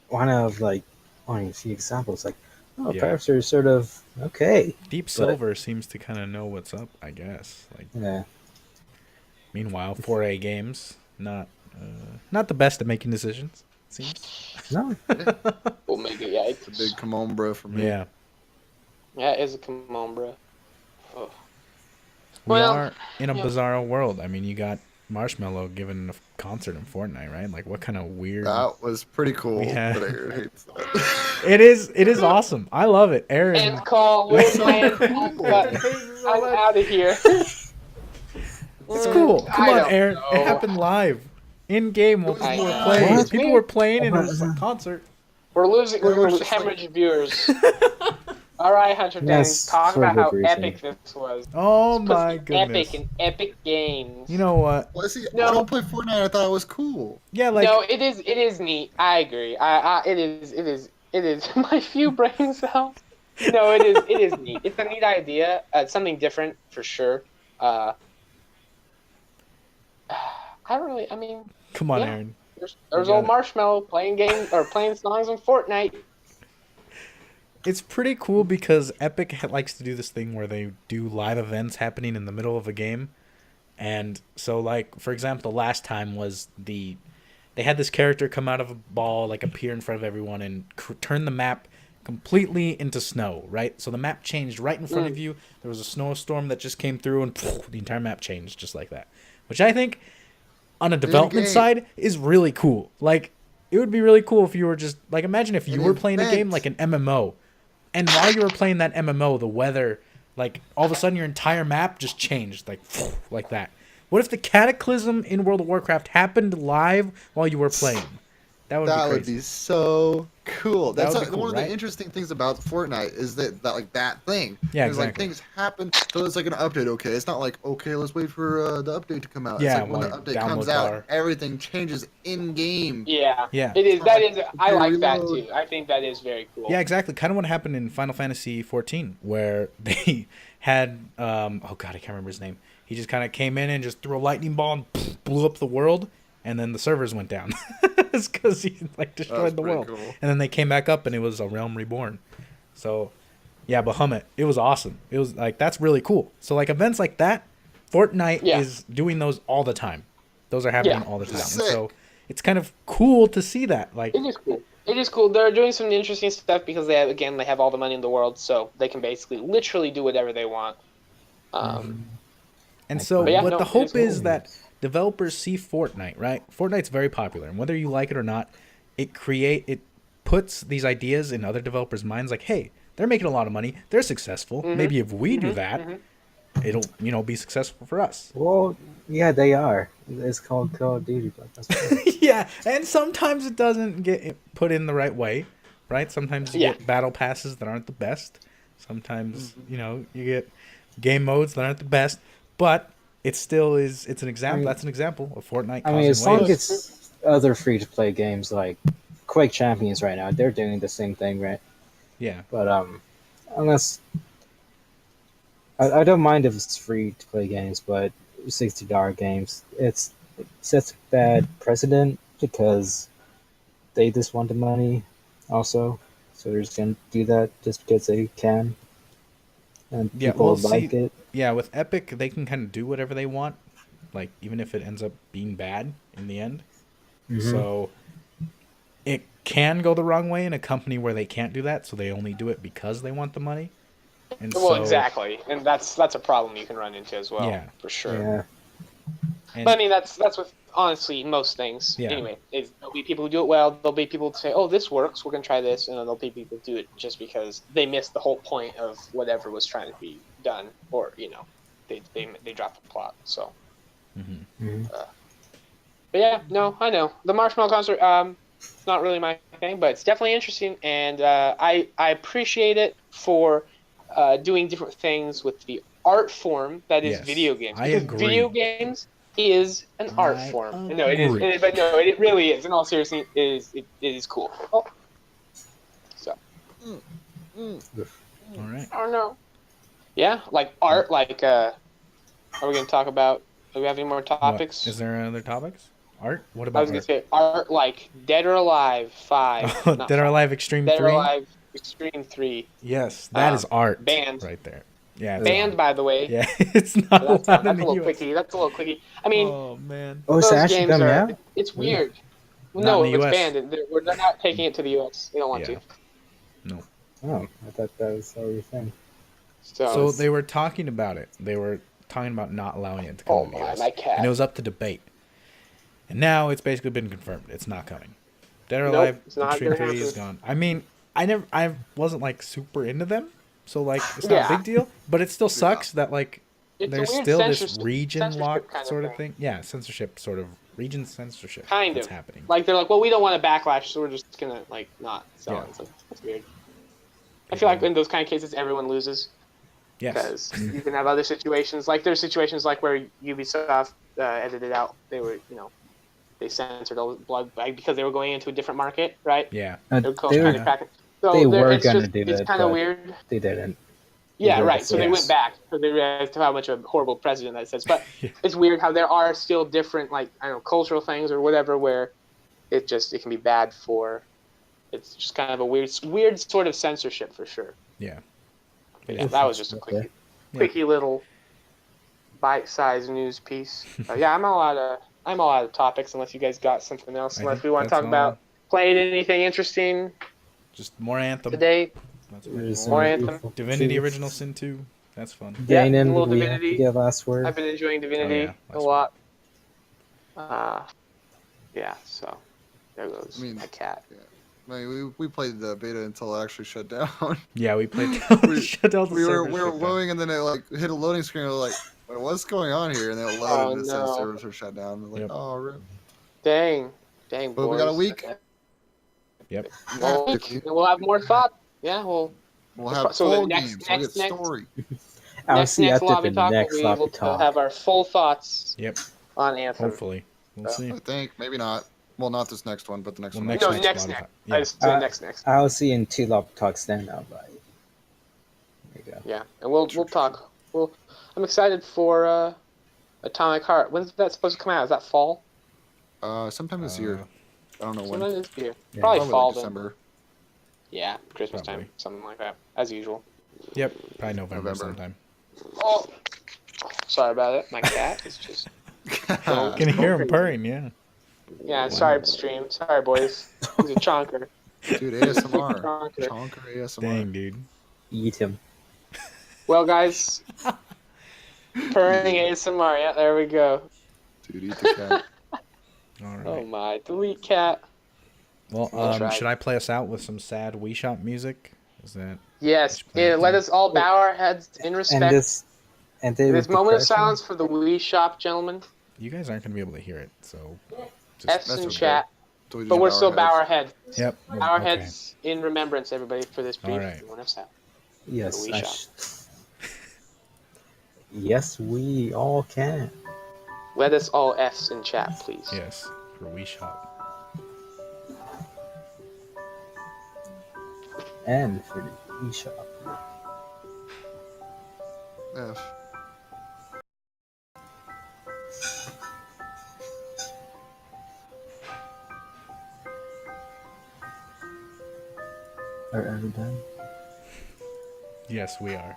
one of like one of a few examples. Like, oh, Yeah. perhaps they're sort of okay. Deep Silver seems to kind of know what's up, I guess. Like, Yeah, meanwhile, 4A Games not the best at making decisions. It seems. no, Well, maybe, yeah. It's a big come on, bro, for me. Yeah, Yeah, it is a come on, bro. Oh. we Well, are in a yeah. bizarro world. I mean, you got Marshmello giving a concert in Fortnite, right? Like, what kind of weird? That was pretty cool. Yeah. But Aaron hates that. It is awesome. I love it, Aaron. And call, we're playing, but I'm out of here. It's cool. Come I on, don't Aaron. know. It happened live. In game while people were I playing. know. People were playing and it was a concert. We're losing, Well, it we're was just hemorrhaging viewers. All right, Hunter Dang, Yes, talk for about good how reason. epic this was. Oh Supposed my to be goodness. Epic and epic games. You know what? Well, see, No. I don't play Fortnite. I thought it was cool. Yeah, like No, it is neat. I agree. It is my few brain cells. No, it is neat. It's a neat idea. It's something different for sure. I don't really. I mean, come on, yeah. Aaron. there's You old got Marshmallow playing games or playing songs in Fortnite. It's pretty cool because Epic likes to do this thing where they do live events happening in the middle of a game. And so, like, for example, the last time was they had this character come out of a ball, like appear in front of everyone and turn the map completely into snow, right? So the map changed right in front of you. There was a snowstorm that just came through and the entire map changed just like that. Which I think on a development game. side is really cool. Like, it would be really cool if you were just, like, imagine if you An were playing a game event. like an MMO. And while you were playing that MMO, the weather, like, all of a sudden your entire map just changed, like that. What if the Cataclysm in World of Warcraft happened live while you were playing? That would That be would crazy. be so cool. That That's would be cool, one of right? the interesting things about Fortnite is that like that thing. Yeah, Because like exactly. things happen, so it's like an update. Okay, it's not like okay, let's wait for the update to come out. Yeah, it's like when like the update download comes out, bar. everything changes in game. Yeah. Yeah. It is. That is. I like that Reload. too. I think that is very cool. Yeah, exactly. Kind of what happened in Final Fantasy 14, where they had oh god, I can't remember his name. He just kind of came in and just threw a lightning ball and blew up the world, and then the servers went down. It's because he like destroyed the pretty world, cool. and then they came back up, and it was a realm reborn. So, yeah, Bahamut, it was awesome. It was like that's really cool. So like events like that, Fortnite Yeah. is doing those all the time. Those are happening Yeah. all the time, and Sick. so it's kind of cool to see that. Like, It is cool. It is cool. They're doing some interesting stuff because they have all the money in the world, so they can basically literally do whatever they want. And so, But yeah, what no, the it hope is is cool. that developers see Fortnite, right? Fortnite's very popular, and whether you like it or not, it puts these ideas in other developers' minds. Like, hey, they're making a lot of money, they're successful. Maybe if we do that, it'll be successful for us. well, yeah, they are. It's called Call of Duty, but that's fine. Yeah, and sometimes it doesn't get put in the right way, right? Sometimes you Yeah. get battle passes that aren't the best. Sometimes you get game modes that aren't the best, but it still is. It's an example. That's an example of Fortnite. I mean, as causing long waves. as it's other free-to-play games like Quake Champions right now, they're doing the same thing, right? yeah, But unless I don't mind if it's free-to-play games, but $60 games, it sets a bad precedent because they just want the money, also, so they're just gonna do that just because they can, and Yeah, people well, like see- it. yeah. With Epic, they can kind of do whatever they want, like even if it ends up being bad in the end. So it can go the wrong way in a company where they can't do that, so they only do it because they want the money. And Well, so, exactly, and that's a problem you can run into as well. Yeah. For sure. Yeah, and- But I mean, that's with honestly most things. Yeah. Anyway, there'll be people who do it well. There'll be people who say, "Oh, this works. We're gonna try this," and then there'll be people who do it just because they missed the whole point of whatever was trying to be done, or they dropped the plot. So, Mhm. but yeah, no, I know the Marshmallow concert. It's not really my thing, but it's definitely interesting, and I appreciate it for doing different things with the art form that is Yes, video games. I Because agree. video games is an art I form. No, it is. agree. But no, it really is. In all seriousness, it is cool. Oh. So. All right. I don't know. Yeah, like art. Like, are we gonna talk about? Do we have any more What? topics? Is there other topics? Art? What I about was gonna art? say art, like Dead or Alive 5. Oh, not Dead or 5. Alive Extreme Dead 3? or Alive Extreme 3. Yes, that is art Banned. right there. Yeah, it's Banned, art. by the way. Yeah, it's not That's allowed a in the little US. quickie. That's a little quickie. I mean, Oh, man. Oh, it's those actually games coming are. out? It's Really? weird. Not No, in the it's US. banned. They're not taking it to the U.S. They don't want Yeah. to. No. Oh, I thought that was already thing. So they were talking about it. They were talking about not allowing it to come Oh to the my, US. my cat. And it was up to debate. And now it's basically been confirmed. It's not coming. Dead or Nope, Alive it's not Extreme gonna 3 is happen. gone. I mean, I wasn't like super into them. So like it's not a Yeah. big deal, but it still sucks that like It's a there's weird still this censorship region lock kind of sort of thing. thing. Yeah, censorship sort of region censorship Kind that's of. happening. Like they're like, well, we don't want a backlash, so we're just gonna like not sell Yeah. it. It's like, that's weird. I feel like in those kind of cases, everyone loses Yes. because you can have other situations. Like there's situations like where Ubisoft edited out. They were, they censored all the blood because they were going into a different market, right? Yeah. They were They trying were, to crack it. So they were it's gonna just, do it's it, kind of but weird. they didn't. Yeah, They right. did So they yes. went back because they realized how much of a horrible precedent that sets. But Yeah. it's weird how there are still different, like, I don't know, cultural things or whatever where it can be bad for. It's just kind of a weird sort of censorship for sure. Yeah. But yeah, that was just a Okay. quickie little bite-sized news piece. Yeah, I'm all out of topics unless you guys got something else. I Unless think we want to that's talk about played anything interesting Just more Anthem. today. That's There's More some Anthem. beautiful Divinity tunes. Original Sin 2. That's fun. Yeah, Danon, a little we have to Divinity. get last word. I've been enjoying Divinity Oh, yeah, a lot. Yeah, so there goes I mean, my cat. I mean, we played the beta until it actually shut down. Yeah, we played We- shut down the we were server we were shut down. loading, and then it like hit a loading screen. We were like, "Wait, what's going on here?" And then it loaded, Oh, and it said no. servers are shut down. We're like, Yep. "Oh, rip." Dang, But boys. we got a week. Yep. We'll have more thought. Yeah, We'll have So the full next- games. We'll next- get story. I'll see next after lobby the talk. next We lobby will talk. have our full thoughts Yep. on Anthem. Hopefully. We'll see. I think maybe not. Well, not this next one, but the next Well, one. next No, next next. lobby I talk. Yeah. just said next. I'll see in two lobby talks then. I'll buy it. There you go. Yeah, and we'll talk. I'm excited for Atomic Heart. When's that supposed to come out? Is that fall? Sometime this year. I don't know when. Sometime this year. Yeah. Probably fall like then. December. Yeah, Christmas Probably. time, something like that, as usual. Yep. Probably November November. sometime. Oh, sorry about it. My cat is just. You can hear him purring, yeah. Yeah, sorry, stream. Sorry, boys. He's a chonker. Dude, ASMR. Chonker. Chonker ASMR. Dang, dude. Eat him. Well, guys, purring ASMR. Yeah, there we go. Dude, eat the cat. All right. Oh my, delete cat. Well, That's right. should I play us out with some sad Wii Shop music? Is that Yes, Yeah, let us all bow our heads in And respect. this Moment of depression. silence for the Wii Shop, gentlemen. you guys aren't gonna be able to hear it, so just F's That's in okay. chat. So we just But we're bow still our bow our heads. heads. Yep. Bow our Okay. heads in remembrance, everybody, for this brief Alright. moment of silence. Yes, The Wii yes, we all can. Let us all F's in chat, please. Yes, for Wii Shop. And for the eShop. F. Are we done? Yes, we are.